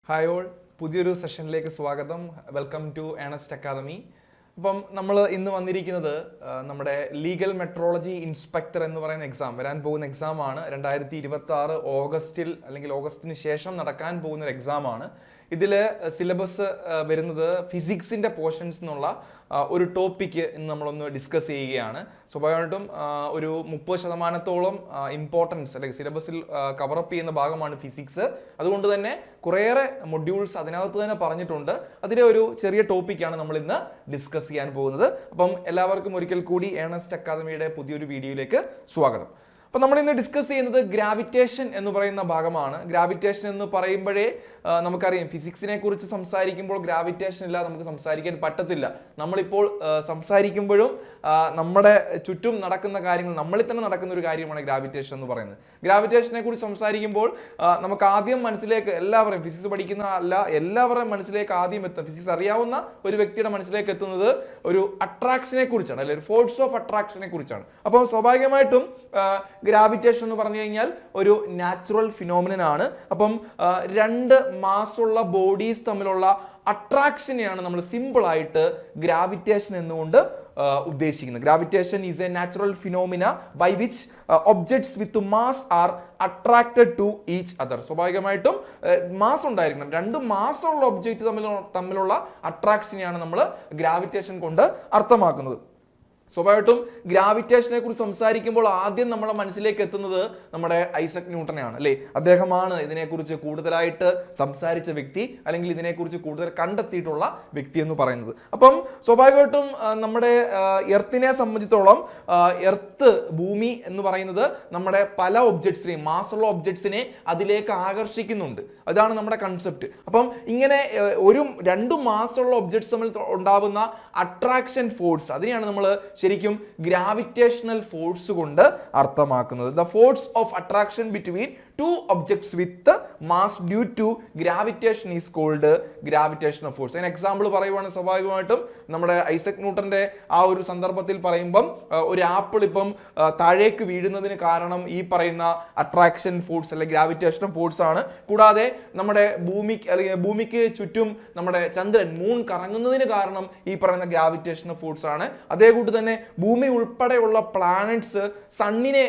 Hi all, പുതിയൊരു സെഷനിലേക്ക് സ്വാഗതം. Welcome to Ernest academy. അപ്പം നമ്മൾ ഇന്ന് വന്നിരിക്കുന്നത് നമ്മുടെ ലീഗൽ മെട്രോളജി ഇൻസ്പെക്ടർ എന്ന് പറയുന്ന എക്സാം വരാൻ പോകുന്ന എക്സാമാണ്. 2026 ഓഗസ്റ്റിൽ അല്ലെങ്കിൽ ഓഗസ്റ്റിന് ശേഷം നടക്കാൻ പോകുന്ന ഒരു എക്സാമാണ്. ഇതിൽ സിലബസ് വരുന്നത് ഫിസിക്സിൻ്റെ പോർഷൻസ് എന്നുള്ള ഒരു ടോപ്പിക്ക് ഇന്ന് നമ്മളൊന്ന് ഡിസ്കസ് ചെയ്യുകയാണ്. സ്വാഭാവികമായിട്ടും ഒരു 30% ഇമ്പോർട്ടൻസ് അല്ലെങ്കിൽ സിലബസിൽ കവറപ്പ് ചെയ്യുന്ന ഭാഗമാണ് ഫിസിക്സ്. അതുകൊണ്ട് തന്നെ കുറേയേറെ മൊഡ്യൂൾസ് അതിനകത്ത് തന്നെ പറഞ്ഞിട്ടുണ്ട്. അതിലെ ഒരു ചെറിയ ടോപ്പിക്കാണ് നമ്മൾ ഇന്ന് ഡിസ്കസ് ചെയ്യാൻ പോകുന്നത്. അപ്പം എല്ലാവർക്കും ഒരിക്കൽ കൂടി ഏണസ്റ്റ് അക്കാദമിയുടെ പുതിയൊരു വീഡിയോയിലേക്ക് സ്വാഗതം. അപ്പം നമ്മൾ ഇന്ന് ഡിസ്കസ് ചെയ്യുന്നത് ഗ്രാവിറ്റേഷൻ എന്ന് പറയുന്ന ഭാഗമാണ്. ഗ്രാവിറ്റേഷൻ എന്ന് പറയുമ്പോഴേ നമുക്കറിയാം, ഫിസിക്സിനെ കുറിച്ച് സംസാരിക്കുമ്പോൾ ഗ്രാവിറ്റേഷൻ ഇല്ലാതെ നമുക്ക് സംസാരിക്കാൻ പറ്റത്തില്ല. നമ്മളിപ്പോൾ സംസാരിക്കുമ്പോഴും നമ്മുടെ ചുറ്റും നടക്കുന്ന കാര്യങ്ങൾ, നമ്മളിൽ തന്നെ നടക്കുന്ന ഒരു കാര്യമാണ് ഗ്രാവിറ്റേഷൻ എന്ന് പറയുന്നത്. ഗ്രാവിറ്റേഷനെ കുറിച്ച് സംസാരിക്കുമ്പോൾ നമുക്ക് ആദ്യം മനസ്സിലേക്ക് എല്ലാവരും, ഫിസിക്സ് പഠിക്കുന്ന എല്ലാവരുടെയും മനസ്സിലേക്ക് ആദ്യം എത്തും, ഫിസിക്സ് അറിയാവുന്ന ഒരു വ്യക്തിയുടെ മനസ്സിലേക്ക് എത്തുന്നത് ഒരു അട്രാക്ഷനെ കുറിച്ചാണ്, അല്ലെങ്കിൽ ഒരു ഫോഴ്സ് ഓഫ് അട്രാക്ഷനെ കുറിച്ചാണ്. അപ്പോൾ സ്വാഭാവികമായിട്ടും ഗ്രാവിറ്റേഷൻ എന്ന് പറഞ്ഞു കഴിഞ്ഞാൽ ഒരു നാച്ചുറൽ ഫിനോമിനൻ ആണ്. അപ്പം രണ്ട് മാസ്സുള്ള ബോഡീസ് തമ്മിലുള്ള അട്രാക്ഷനെയാണ് നമ്മൾ സിമ്പിൾ ആയിട്ട് ഗ്രാവിറ്റേഷൻ എന്നുകൊണ്ട് ഉദ്ദേശിക്കുന്നത്. Gravitation is a natural phenomena by which objects with mass are attracted to each other. സ്വാഭാവികമായിട്ടും മാസ് ഉണ്ടായിരിക്കണം. രണ്ട് മാസ്സുള്ള ഒബ്ജക്റ്റ് തമ്മിലുള്ള അട്രാക്ഷനെയാണ് നമ്മൾ ഗ്രാവിറ്റേഷൻ കൊണ്ട് അർത്ഥമാക്കുന്നത്. സ്വാഭാവികമായിട്ടും ഗ്രാവിറ്റേഷനെ കുറിച്ച് സംസാരിക്കുമ്പോൾ ആദ്യം നമ്മുടെ മനസ്സിലേക്ക് എത്തുന്നത് നമ്മുടെ ഐസക് ന്യൂട്ടനെയാണ്, അല്ലേ? അദ്ദേഹമാണ് ഇതിനെക്കുറിച്ച് കൂടുതലായിട്ട് സംസാരിച്ച വ്യക്തി, അല്ലെങ്കിൽ ഇതിനെക്കുറിച്ച് കൂടുതൽ കണ്ടെത്തിയിട്ടുള്ള വ്യക്തി എന്ന് പറയുന്നത്. അപ്പം സ്വാഭാവികമായിട്ടും നമ്മുടെ എർത്തിനെ സംബന്ധിച്ചിടത്തോളം എർത്ത്, ഭൂമി എന്ന് പറയുന്നത് നമ്മുടെ പല ഒബ്ജക്ട്സിനെയും, മാസ്സുള്ള ഒബ്ജക്ട്സിനെ അതിലേക്ക് ആകർഷിക്കുന്നുണ്ട്. അതാണ് നമ്മുടെ കൺസെപ്റ്റ്. അപ്പം ഇങ്ങനെ രണ്ട് മാസ്സുള്ള ഒബ്ജക്ട്സ് തമ്മിൽ ഉണ്ടാവുന്ന അട്രാക്ഷൻ ഫോഴ്സ്, അതിനെയാണ് നമ്മൾ ശരിക്കും ഗ്രാവിറ്റേഷണൽ ഫോഴ്സ് കൊണ്ട് അർത്ഥമാക്കുന്നത്. The force of attraction between two objects with mass due to gravitation is called gravitational force. അതിന് എക്സാമ്പിൾ പറയുവാണെങ്കിൽ സ്വാഭാവികമായിട്ടും നമ്മുടെ ഐസക് ന്യൂട്ടന്റെ ആ ഒരു സന്ദർഭത്തിൽ പറയുമ്പം ഒരു ആപ്പിൾ ഇപ്പം താഴേക്ക് വീഴുന്നതിന് കാരണം ഈ പറയുന്ന അട്രാക്ഷൻ ഫോഴ്സ് അല്ലെങ്കിൽ ഗ്രാവിറ്റേഷണൽ ഫോഴ്സ് ആണ്. കൂടാതെ നമ്മുടെ ഭൂമിക്ക് ചുറ്റും നമ്മുടെ ചന്ദ്രൻ, മൂൺ കറങ്ങുന്നതിന് കാരണം ഈ പറയുന്ന ഗ്രാവിറ്റേഷണൽ ഫോഴ്സ് ആണ്. അതേകൂട്ട് തന്നെ ഭൂമി ഉൾപ്പെടെയുള്ള പ്ലാനറ്റ്സ് സണ്ണിനെ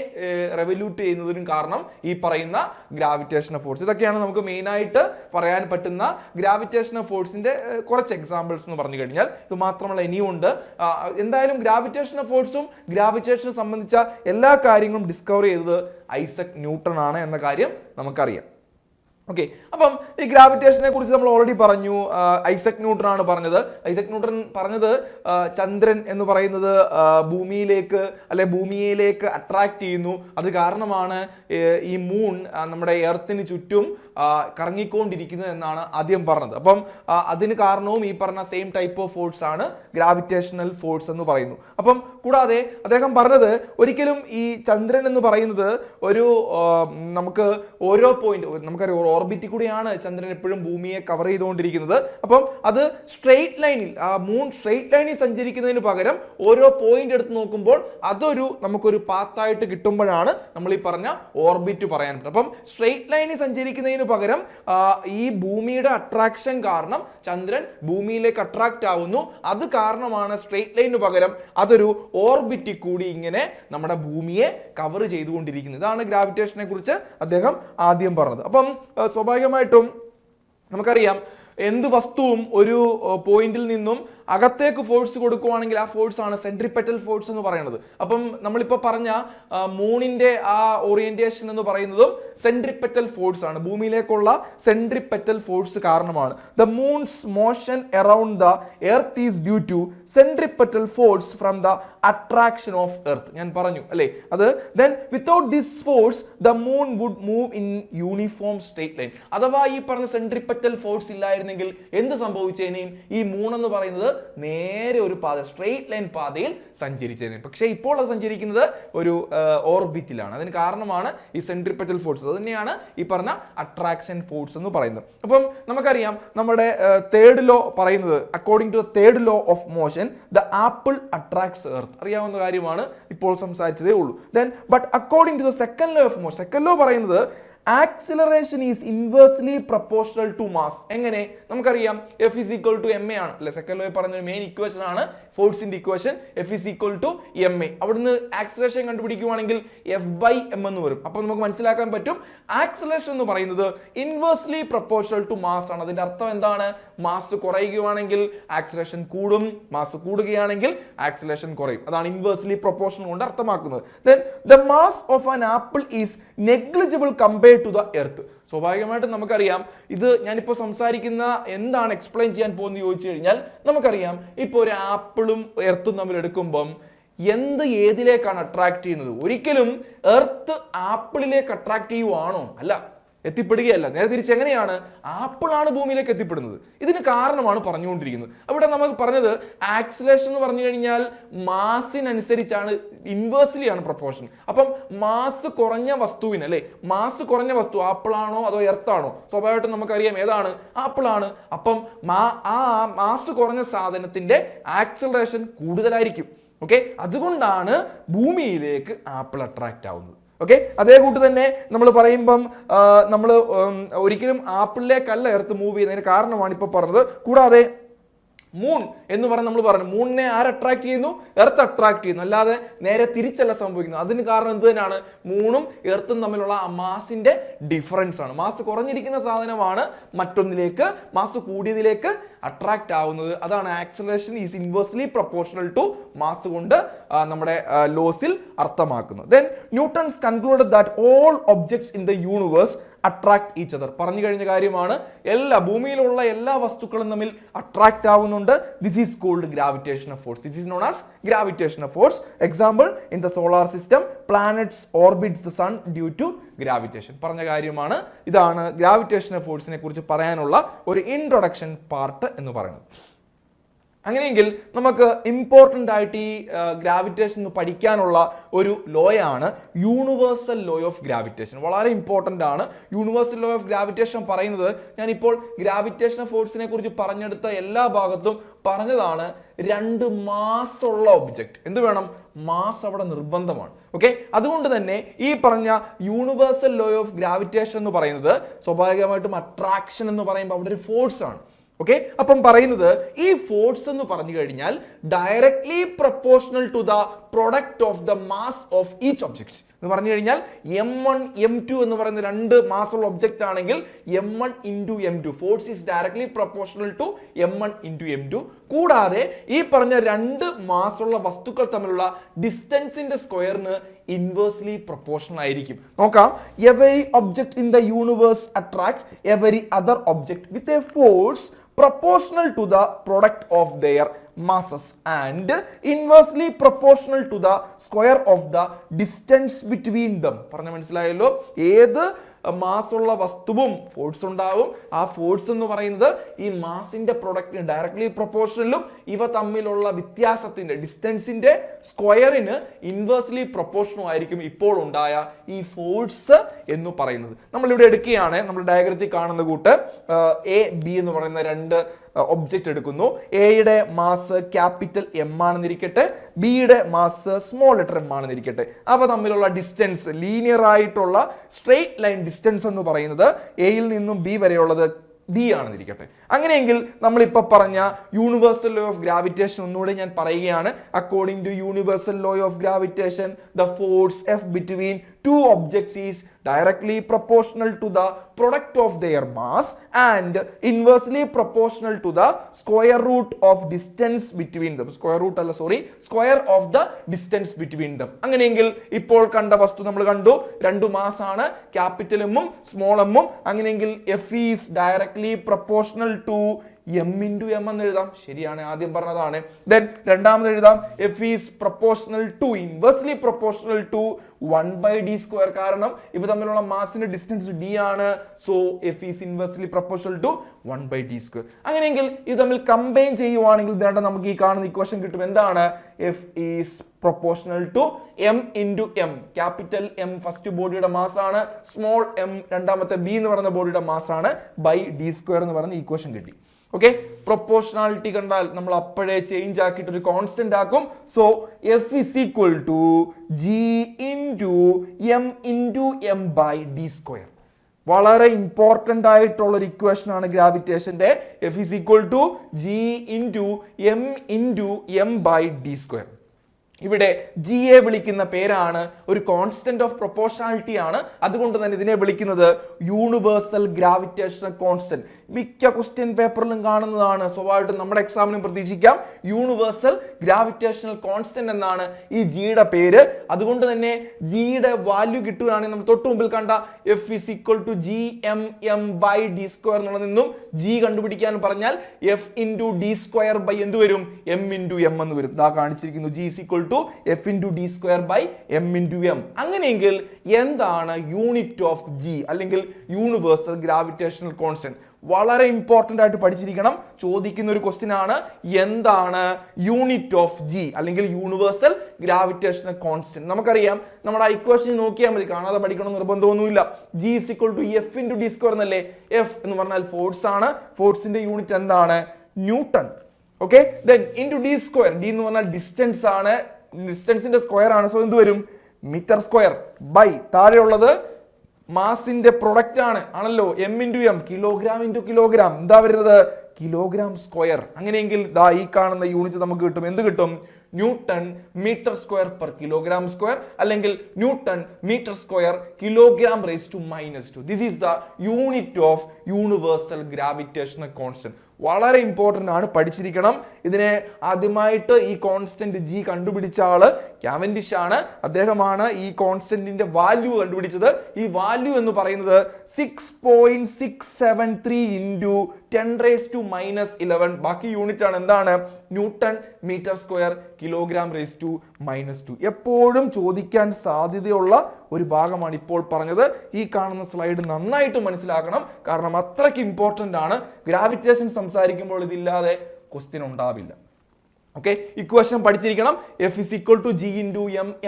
റെവല്യൂട്ട് ചെയ്യുന്നതിനും കാരണം ഈ പറയുന്ന ഗ്രാവിറ്റേഷണൽ ഫോഴ്സ്. ഇതൊക്കെയാണ് നമുക്ക് മെയിൻ ആയിട്ട് പറയാൻ പറ്റുന്ന ഗ്രാവിറ്റേഷണൽ ഫോഴ്സിന്റെ കുറച്ച് എക്സാമ്പിൾസ് എന്ന് പറഞ്ഞു കഴിഞ്ഞാൽ. ഇത് മാത്രമല്ല, ഇനിയും ഉണ്ട്. എന്തായാലും ഗ്രാവിറ്റേഷണൽ ഫോഴ്സും ഗ്രാവിറ്റേഷനെ സംബന്ധിച്ച എല്ലാ കാര്യങ്ങളും ഡിസ്കവർ ചെയ്തത് ഐസക് ന്യൂട്ടൺ ആണ് എന്ന കാര്യം നമുക്കറിയാം. ഓക്കെ, അപ്പം ഈ ഗ്രാവിറ്റേഷനെ കുറിച്ച് നമ്മൾ ഓൾറെഡി പറഞ്ഞു. ഐസക് ന്യൂട്ടൺ ആണ് പറഞ്ഞത്. ഐസക് ന്യൂട്ടൺ പറഞ്ഞത് ചന്ദ്രൻ എന്ന് പറയുന്നത് ഭൂമിയിലേക്ക് അട്രാക്ട് ചെയ്യുന്നു. അത് കാരണമാണ് ഈ മൂൺ നമ്മുടെ എർത്തിന് ചുറ്റും കറങ്ങിക്കൊണ്ടിരിക്കുന്നത് എന്നാണ് ആദ്യം പറഞ്ഞത്. അപ്പം അതിന് കാരണവും ഈ പറഞ്ഞ സെയിം ടൈപ്പ് ഓഫ് ഫോഴ്സ് ആണ് ഗ്രാവിറ്റേഷണൽ ഫോഴ്സ് എന്ന് പറയുന്നു. അപ്പം കൂടാതെ അദ്ദേഹം പറഞ്ഞത് ഒരിക്കലും ഈ ചന്ദ്രൻ എന്ന് പറയുന്നത് ഒരു നമുക്ക് ഓരോ പോയിന്റ്, നമുക്കറിയാം ഓർബിറ്റിൽ കൂടിയാണ് ചന്ദ്രൻ എപ്പോഴും ഭൂമിയെ കവർ ചെയ്തുകൊണ്ടിരിക്കുന്നത്. അപ്പം അത് സ്ട്രെയിറ്റ് ലൈനിൽ, ആ മൂൺ സ്ട്രെയിറ്റ് ലൈനിൽ സഞ്ചരിക്കുന്നതിന് പകരം ഓരോ പോയിന്റ് എടുത്ത് നോക്കുമ്പോൾ അതൊരു നമുക്കൊരു പാത്തായിട്ട് കിട്ടുമ്പോഴാണ് നമ്മൾ ഈ പറഞ്ഞ ഓർബിറ്റ് പറയാൻ പറ്റും. അപ്പം സ്ട്രെയിറ്റ് ലൈനിൽ സഞ്ചരിക്കുന്നതിന് പകരം ഈ ഭൂമിയുടെ അട്രാക്ഷൻ കാരണം ചന്ദ്രൻ ഭൂമിയിലേക്ക് അട്രാക്ട് ആവുന്നു. അത് കാരണമാണ് സ്ട്രെയിറ്റ് ലൈനിന് പകരം അതൊരു ഓർബിറ്റിൽ കൂടി ഇങ്ങനെ നമ്മുടെ ഭൂമിയെ കവർ ചെയ്തുകൊണ്ടിരിക്കുന്നത്. ഇതാണ് ഗ്രാവിറ്റേഷനെ കുറിച്ച് അദ്ദേഹം ആദ്യം പറഞ്ഞത്. അപ്പം സ്വാഭാവികമായിട്ടും നമുക്കറിയാം, എന്ത് വസ്തുവും ഒരു പോയിന്റിൽ നിന്നും അകത്തേക്ക് ഫോഴ്സ് കൊടുക്കുവാണെങ്കിൽ ആ ഫോഴ്സ് ആണ് സെൻട്രിപെറ്റൽ ഫോഴ്സ് എന്ന് പറയുന്നത്. അപ്പം നമ്മളിപ്പോൾ പറഞ്ഞ മൂണിന്റെ ആ ഓറിയന്റേഷൻ എന്ന് പറയുന്നതും സെൻട്രിപെറ്റൽ ഫോഴ്സ് ആണ്. ഭൂമിയിലേക്കുള്ള സെൻട്രിപെറ്റൽ ഫോഴ്സ് കാരണമാണ്. The moon's motion around the earth is due to centripetal force from the attraction of earth. ഞാൻ പറഞ്ഞു അല്ലേ അത്. Then without this force the moon would move in uniform straight line. അഥവാ ഈ പറഞ്ഞ സെൻട്രിപെറ്റൽ ഫോഴ്സ് ഇല്ലായിരുന്നെങ്കിൽ എന്ത് സംഭവിച്ചേനെയും ഈ മൂൺ എന്ന് പറയുന്നത് നേരെ ഒരു പാത, സ്ട്രെയിറ്റ് ലൈൻ പാതയിൽ സഞ്ചരിച്ചതിന്. പക്ഷേ ഇപ്പോൾ അത് സഞ്ചരിക്കുന്നത് ഒരു ഓർബിറ്റിലാണ്. അതിന് കാരണമാണ് ഈ സെൻട്രിപെറ്റൽ ഫോഴ്സ്. അത് തന്നെയാണ് ഈ പറഞ്ഞ അട്രാക്ഷൻ ഫോഴ്സ് എന്ന് പറയുന്നത്. അപ്പം നമുക്കറിയാം, നമ്മുടെ തേർഡ് ലോ പറയുന്നത്, according to the third law of motion the apple attracts earth. അറിയാവുന്ന കാര്യമാണ്, ഇപ്പോൾ സംസാരിച്ചതേ ഉള്ളൂ. Then but according to the second law of motion, second law പറയുന്നത് acceleration is inversely proportional to mass. എങ്ങനെ? നമുക്കറിയാം F is equal to ma ആണ് അല്ലെ, സെക്കൻഡ് ലോ പറഞ്ഞ മെയിൻ ഇക്വേഷൻ ആണ് ഫോഴ്സിന്റെ equation. F is equal to ma. അവിടുന്ന് acceleration കണ്ടുപിടിക്കുവാണെങ്കിൽ F/m എന്ന് വരും. അപ്പൊ നമുക്ക് മനസ്സിലാക്കാൻ പറ്റും ആക്സിലറേഷൻ എന്ന് പറയുന്നത് ഇൻവേഴ്സ്ലി പ്രൊപ്പോർഷണൽ ടു മാസ് ആണ്. അതിന്റെ അർത്ഥം എന്താണ്? മാസ് കുറയുകയാണെങ്കിൽ ആക്സിലറേഷൻ കൂടും, മാസ് കൂടുകയാണെങ്കിൽ ആക്സിലറേഷൻ കുറയും. അതാണ് ഇൻവേഴ്സ്ലി പ്രൊപ്പോർഷണൽ കൊണ്ട് അർത്ഥമാക്കുന്നത്. Then the mass of an apple is negligible compared to the earth. സ്വാഭാവികമായിട്ടും നമുക്കറിയാം, ഇത് ഞാനിപ്പോൾ സംസാരിക്കുന്ന എന്താണ് എക്സ്പ്ലെയിൻ ചെയ്യാൻ പോകുന്നത് ചോദിച്ചു കഴിഞ്ഞാൽ നമുക്കറിയാം, ഇപ്പോൾ ഒരു ആപ്പിളും എർത്തും തമ്മിൽ എടുക്കുമ്പം എന്ത് ഏതിലേക്കാണ് അട്രാക്ട് ചെയ്യുന്നത്? ഒരിക്കലും എർത്ത് ആപ്പിളിലേക്ക് അട്രാക്ട് ചെയ്യുവാണോ? അല്ല, എത്തിപ്പെടുകയല്ല. നേരെ തിരിച്ച് എങ്ങനെയാണ്? ആപ്പിളാണ് ഭൂമിയിലേക്ക് എത്തിപ്പെടുന്നത്. ഇതിന് കാരണമാണ് പറഞ്ഞുകൊണ്ടിരിക്കുന്നത്. അവിടെ നമുക്ക് പറഞ്ഞത് ആക്സിലേഷൻ എന്ന് പറഞ്ഞു കഴിഞ്ഞാൽ മാസിനനുസരിച്ചാണ്, ഇൻവേഴ്സ്ലി ആണ് പ്രൊപ്പോർഷൻ. അപ്പം മാസ് കുറഞ്ഞ വസ്തുവിന് അല്ലെ, മാസ് കുറഞ്ഞ വസ്തു ആപ്പിളാണോ അതോ എർത്താണോ? സ്വാഭാവികമായിട്ടും നമുക്കറിയാം ഏതാണ്? ആപ്പിളാണ്. അപ്പം ആ മാസ് കുറഞ്ഞ സാധനത്തിന്റെ ആക്സിലറേഷൻ കൂടുതലായിരിക്കും. ഓക്കെ, അതുകൊണ്ടാണ് ഭൂമിയിലേക്ക് ആപ്പിൾ അട്രാക്ട് ആവുന്നത്. ഓക്കെ, അതേ കൂട്ട് തന്നെ നമ്മൾ പറയുമ്പം നമ്മൾ ഒരിക്കലും ആപ്പിളിലേക്കല്ല എർത്ത് മൂവ് ചെയ്യുന്നതിന് കാരണമാണ് ഇപ്പൊ പറഞ്ഞത്. കൂടാതെ മൂൺ എന്ന് പറഞ്ഞ് നമ്മൾ പറഞ്ഞു, മൂണിനെ ആര് അട്രാക്ട് ചെയ്യുന്നു? എർത്ത് അട്രാക്ട് ചെയ്യുന്നു, അല്ലാതെ നേരെ തിരിച്ചല്ല സംഭവിക്കുന്നത്. അതിന് കാരണം എന്ത് തന്നെയാണ്? മൂണും എർത്തും തമ്മിലുള്ള ആ മാസിന്റെ ഡിഫറൻസ് ആണ്. മാസ് കുറഞ്ഞിരിക്കുന്ന സാധനമാണ് മറ്റൊന്നിലേക്ക്, മാസ് കൂടിയതിലേക്ക് അട്രാക്ട് ആവുന്നത്. അതാണ് acceleration is inversely proportional to mass കൊണ്ട് നമ്മുടെ ലോസിൽ അർത്ഥമാക്കുന്നത്. Then Newton's concluded that all objects in the universe attract each other. പറഞ്ഞു കഴിഞ്ഞ കാര്യമാണ്, എല്ലാ ഭൂമിയിലുള്ള എല്ലാ വസ്തുക്കളും തമ്മിൽ അട്രാക്ട് ആവുന്നുണ്ട്. This is called gravitational force. This is known as gravitational force. Example, in the solar system planets orbits the sun due to gravitation. പറഞ്ഞ കാര്യമാണ്. ഇതാണ് ഗ്രാവിറ്റേഷണൽ ഫോഴ്സിനെ കുറിച്ച് പറയാനുള്ള ഒരു ഇൻട്രൊഡക്ഷൻ പാർട്ട് എന്ന് പറയുന്നത്. അങ്ങനെയെങ്കിൽ നമുക്ക് ഇമ്പോർട്ടൻ്റ് ആയിട്ട് ഈ ഗ്രാവിറ്റേഷൻ പഠിക്കാനുള്ള ഒരു ലോയാണ് യൂണിവേഴ്സൽ ലോ ഓഫ് ഗ്രാവിറ്റേഷൻ. വളരെ ഇമ്പോർട്ടൻ്റ് ആണ് യൂണിവേഴ്സൽ ലോ ഓഫ് ഗ്രാവിറ്റേഷൻ പറയുന്നത്. ഞാനിപ്പോൾ ഗ്രാവിറ്റേഷൻ ഫോഴ്സിനെ കുറിച്ച് പറഞ്ഞെടുത്ത എല്ലാ ഭാഗത്തും പറഞ്ഞതാണ്, രണ്ട് മാസ് ഉള്ള ഒബ്ജക്റ്റ് എന്ത് വേണം? മാസ് അവിടെ നിർബന്ധമാണ്. ഓക്കെ, അതുകൊണ്ട് തന്നെ ഈ പറഞ്ഞ യൂണിവേഴ്സൽ ലോ ഓഫ് ഗ്രാവിറ്റേഷൻ എന്ന് പറയുന്നത് സ്വാഭാവികമായിട്ടും അട്രാക്ഷൻ എന്ന് പറയുമ്പോൾ അവിടെ ഒരു ഫോഴ്സ് ആണ്. ഓക്കെ, അപ്പം പറയുന്നത് ഈ ഫോഴ്സ് എന്ന് പറഞ്ഞു കഴിഞ്ഞാൽ directly proportional to the product of the mass of each object എന്ന് പറഞ്ഞു കഴിഞ്ഞാൽ m1 m2 എന്ന് പറയുന്ന രണ്ട് മാസുള്ള ഒബ്ജക്റ്റ് ആണെങ്കിൽ m1 into m2 force is directly proportional to m1 into m2. കൂടാതെ ഈ പറഞ്ഞ രണ്ട് മാസുള്ള വസ്തുക്കൾ തമ്മിലുള്ള ഡിസ്റ്റൻസിന്റെ സ്ക്വയറിന് ഇൻവേഴ്സ്ലി പ്രൊപ്പോർഷണൽ ആയിരിക്കും. നോക്കാം, every object in the universe attract every other object with a force proportional to the product of their masses and inversely proportional to the square of the distance between them. പറഞ്ഞ മനസ്സിലായല്ലോ? ഏത് മാസുള്ള വസ്തുവും force ഉണ്ടാവും. ആ force എന്ന് പറയുന്നത് ഈ മാസിന്റെ പ്രൊഡക്റ്റിന് directly പ്രൊപ്പോർഷണലും ഇവ തമ്മിലുള്ള വ്യത്യാസത്തിന്റെ ഡിസ്റ്റൻസിന്റെ സ്ക്വയറിന് ഇൻവേഴ്സ്ലി പ്രൊപ്പോർഷണൽ ആയിരിക്കും ഇപ്പോൾ ഉണ്ടായ ഈ ഫോഴ്സ് എന്ന് പറയുന്നത്. നമ്മളിവിടെ എടുക്കുകയാണ്, നമ്മൾ ഡയഗ്രത്തിൽ കാണുന്ന കൂട്ട് എ ബി എന്ന് പറയുന്ന രണ്ട് ഒബ്ജക്റ്റ് എടുക്കുന്നു. എയുടെ മാസ് ക്യാപിറ്റൽ എം ആണെന്നിരിക്കട്ടെ, ബിയുടെ മാസ് സ്മോൾ ലെറ്റർ എം ആണെന്നിരിക്കട്ടെ. അവ തമ്മിലുള്ള ഡിസ്റ്റൻസ്, ലീനിയർ ആയിട്ടുള്ള സ്ട്രെയിറ്റ് ലൈൻ ഡിസ്റ്റൻസ് എന്ന് പറയുന്നത് എയിൽ നിന്നും ബി വരെയുള്ളത് d ആണെന്നിരിക്കട്ടെ. അങ്ങനെയെങ്കിൽ നമ്മളിപ്പോ പറഞ്ഞ യൂണിവേഴ്സൽ ലോ ഓഫ് ഗ്രാവിറ്റേഷൻ ഒന്നുകൂടെ ഞാൻ പറയുകയാണ്. According to universal law of gravitation the force F between two objects is directly proportional to the product of their mass and inversely proportional to the square root of distance between them. Square of the distance between them. അങ്ങനെയെങ്കിൽ ഇപ്പോൾ കണ്ട വസ്തു നമ്മൾ കണ്ടു, രണ്ട് mass ആണ്, capital എമ്മും small എമ്മും. അങ്ങനെയെങ്കിൽ F is directly proportional to m into m എന്ന് എഴുതാം. ശരിയാണ്, ആദ്യം പറഞ്ഞതാണ്. ദെൻ രണ്ടാമത് എഴുതാം F is proportional to, inversely proportional to 1/d². കാരണം ഇവ തമ്മിലുള്ള മാസിന്റെ ഡിസ്റ്റൻസ് d ആണ്. So F is inversely proportional to 1/d². അങ്ങനെയെങ്കിൽ ഇത് തമ്മിൽ കമ്പൈൻ ചെയ്യുവാണെങ്കിൽ നമുക്ക് ഈ കാണുന്ന ഇക്വേഷൻ കിട്ടും. എന്താണ്? F is proportional to m into m. Capital M first ബോഡിയുടെ മാസ് ആണ്, സ്മോൾ m രണ്ടാമത്തെ b എന്ന് പറയുന്ന ബോഡിയുടെ മാസ് ആണ്, ബൈ d² എന്ന് പറയുന്ന ഇക്വേഷൻ കിട്ടി. ഓക്കെ, പ്രൊപ്പോർഷണാലിറ്റി കണ്ടാൽ നമ്മൾ അപ്പോഴേ ചേഞ്ച് ആക്കിയിട്ട് ഒരു കോൺസ്റ്റന്റ് ആക്കും. So F is equal to G into m by d². വളരെ ഇമ്പോർട്ടൻ്റ് ആയിട്ടുള്ള ഒരു ഇക്വേഷൻ ആണ് ഗ്രാവിറ്റേഷന്റെ. F is equal to G into M by D square. ഇവിടെ ജി എ വിളിക്കുന്ന പേരാണ്, ഒരു കോൺസ്റ്റന്റ് ഓഫ് പ്രൊപ്പോർഷണാലിറ്റി ആണ്. അതുകൊണ്ട് തന്നെ ഇതിനെ വിളിക്കുന്നത് യൂണിവേഴ്സൽ ഗ്രാവിറ്റേഷണൽ കോൺസ്റ്റന്റ്. മിക്ക ക്വസ്റ്റ്യൻ പേപ്പറിലും കാണുന്നതാണ്, സ്വാഭാവികമായിട്ടും നമ്മുടെ എക്സാമിനും പ്രതീക്ഷിക്കാം. യൂണിവേഴ്സൽ ഗ്രാവിറ്റേഷണൽ കോൺസ്റ്റന്റ് എന്നാണ് ഈ ജിയുടെ പേര്. അതുകൊണ്ട് തന്നെ ജിയുടെ വാല്യൂ കിട്ടുകയാണെങ്കിൽ നമ്മൾ തൊട്ട് മുമ്പിൽ കണ്ട F is equal to GM by D square എന്നുള്ളതിൽ നിന്നും ജി കണ്ടുപിടിക്കാൻ പറഞ്ഞാൽ F into D square by എന്ത് വരും? M into M എന്ന് വരും. ഇതാ കാണിച്ചിരിക്കുന്നു, G is equal to F into D square by M into M. അങ്ങനെയെങ്കിൽ എന്താണ് യൂണിറ്റ് ഓഫ് ജി അല്ലെങ്കിൽ യൂണിവേഴ്സൽ ഗ്രാവിറ്റേഷണൽ കോൺസ്റ്റന്റ്? വളരെ ഇമ്പോർട്ടൻ്റ് ആയിട്ട് പഠിച്ചിരിക്കണം. ചോദിക്കുന്ന ഒരു ക്വസ്റ്റ്യൻ ആണ്, എന്താണ് യൂണിറ്റ് ഓഫ് ജി അല്ലെങ്കിൽ യൂണിവേഴ്സൽ ഗ്രാവിറ്റേഷണൽ കോൺസ്റ്റന്റ്? നമുക്കറിയാം, നമ്മുടെ ഇക്വേഷൻ നോക്കിയാൽ മതി, കാണാതെ പഠിക്കണം നിർബന്ധമൊന്നുമില്ല. G is equal to F into D square എന്നല്ലേ? F എന്ന് പറഞ്ഞാൽ ഫോഴ്സ് ആണ്. ഫോഴ്സിന്റെ യൂണിറ്റ് എന്താണ്? Newton. Okay, then into D square. D എന്ന് പറഞ്ഞാൽ ഡിസ്റ്റൻസ് ആണ്, ഡിസ്റ്റൻസിന്റെ സ്ക്വയർ ആണ്. സോ എന്ത് വരും? മീറ്റർ സ്ക്വയർ ബൈ താഴെയുള്ളത് മാസിന്റെ പ്രൊഡക്റ്റ് ആണല്ലോ, M into M, kilogram into kilogram. എന്താ വരുന്നത്? Kilogram square. അങ്ങനെയെങ്കിൽ ദാ ഈ കാണുന്ന യൂണിറ്റ് നമുക്ക് കിട്ടും. എന്ത് കിട്ടും? Newton metre square per kilogram square, അല്ലെങ്കിൽ newton metre square kilogram raise to -2. This is the unit of universal gravitational constant. വളരെ ഇമ്പോർട്ടൻ്റ് ആണ്, പഠിച്ചിരിക്കണം. ഇതിനെ ആദ്യമായിട്ട് ഈ കോൺസ്റ്റന്റ് ജി കണ്ടുപിടിച്ച ആള് കാവൻഡിഷ് ആണ്. അദ്ദേഹമാണ് ഈ കോൺസ്റ്റന്റിന്റെ വാല്യൂ കണ്ടുപിടിച്ചത്. ഈ വാല്യൂ എന്ന് പറയുന്നത് 6.673 ഇൻറ്റു 10⁻⁻11. ബാക്കി യൂണിറ്റ് ആണ് എന്താണ്? Newton metre square kilogram raise to -2. എപ്പോഴും ചോദിക്കാൻ സാധ്യതയുള്ള ഒരു ഭാഗമാണ് ഇപ്പോൾ പറഞ്ഞത്. ഈ കാണുന്ന സ്ലൈഡ് നന്നായിട്ട് മനസ്സിലാക്കണം, കാരണം അത്രയ്ക്ക് ഇമ്പോർട്ടൻ്റ് ആണ്. ഗ്രാവിറ്റേഷൻ സംസാരിക്കുമ്പോൾ ഇതില്ലാതെ ക്വസ്റ്റ്യൻ ഉണ്ടാവില്ല. ഓക്കെ, ഇക്വേഷൻ പഠിച്ചിരിക്കണം. F is equal to G into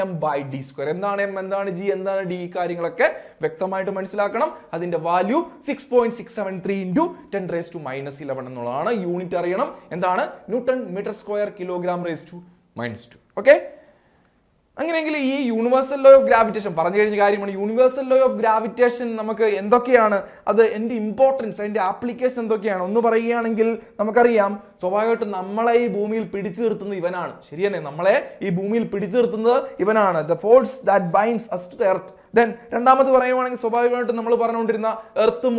M by D square. എന്താണ് M, എന്താണ് G, എന്താണ് D, ഈ കാര്യങ്ങളൊക്കെ വ്യക്തമായിട്ട് മനസ്സിലാക്കണം. അതിന്റെ വാല്യൂ 6.673 ഇൻറ്റു 10⁻⁻11 എന്നുള്ളതാണ്. യൂണിറ്റ് അറിയണം. എന്താണ്? Newton metre square kilogram raise to -2. Okay, അങ്ങനെയെങ്കിൽ ഈ യൂണിവേഴ്സൽ ലോ ഓഫ് ഗ്രാവിറ്റേഷൻ പറഞ്ഞു കഴിഞ്ഞ കാര്യമാണ്. യൂണിവേഴ്സൽ ലോ ഓഫ് ഗ്രാവിറ്റേഷൻ നമുക്ക് എന്തൊക്കെയാണ്, അത് എൻ്റെ ഇമ്പോർട്ടൻസ്, അതിൻ്റെ ആപ്ലിക്കേഷൻ എന്തൊക്കെയാണ് ഒന്ന് പറയുകയാണെങ്കിൽ നമുക്കറിയാം, സ്വാഭാവികമായിട്ടും നമ്മളെ ഈ ഭൂമിയിൽ പിടിച്ചു നിർത്തുന്നത് ഇവനാണ്. ശരിയല്ലേ? നമ്മളെ ഈ ഭൂമിയിൽ പിടിച്ചു നിർത്തുന്നത് ഇവനാണ്. The force that binds us to the earth. Then രണ്ടാമത് പറയുവാണെങ്കിൽ സ്വാഭാവികമായിട്ടും നമ്മൾ പറഞ്ഞുകൊണ്ടിരുന്ന എർത്ത്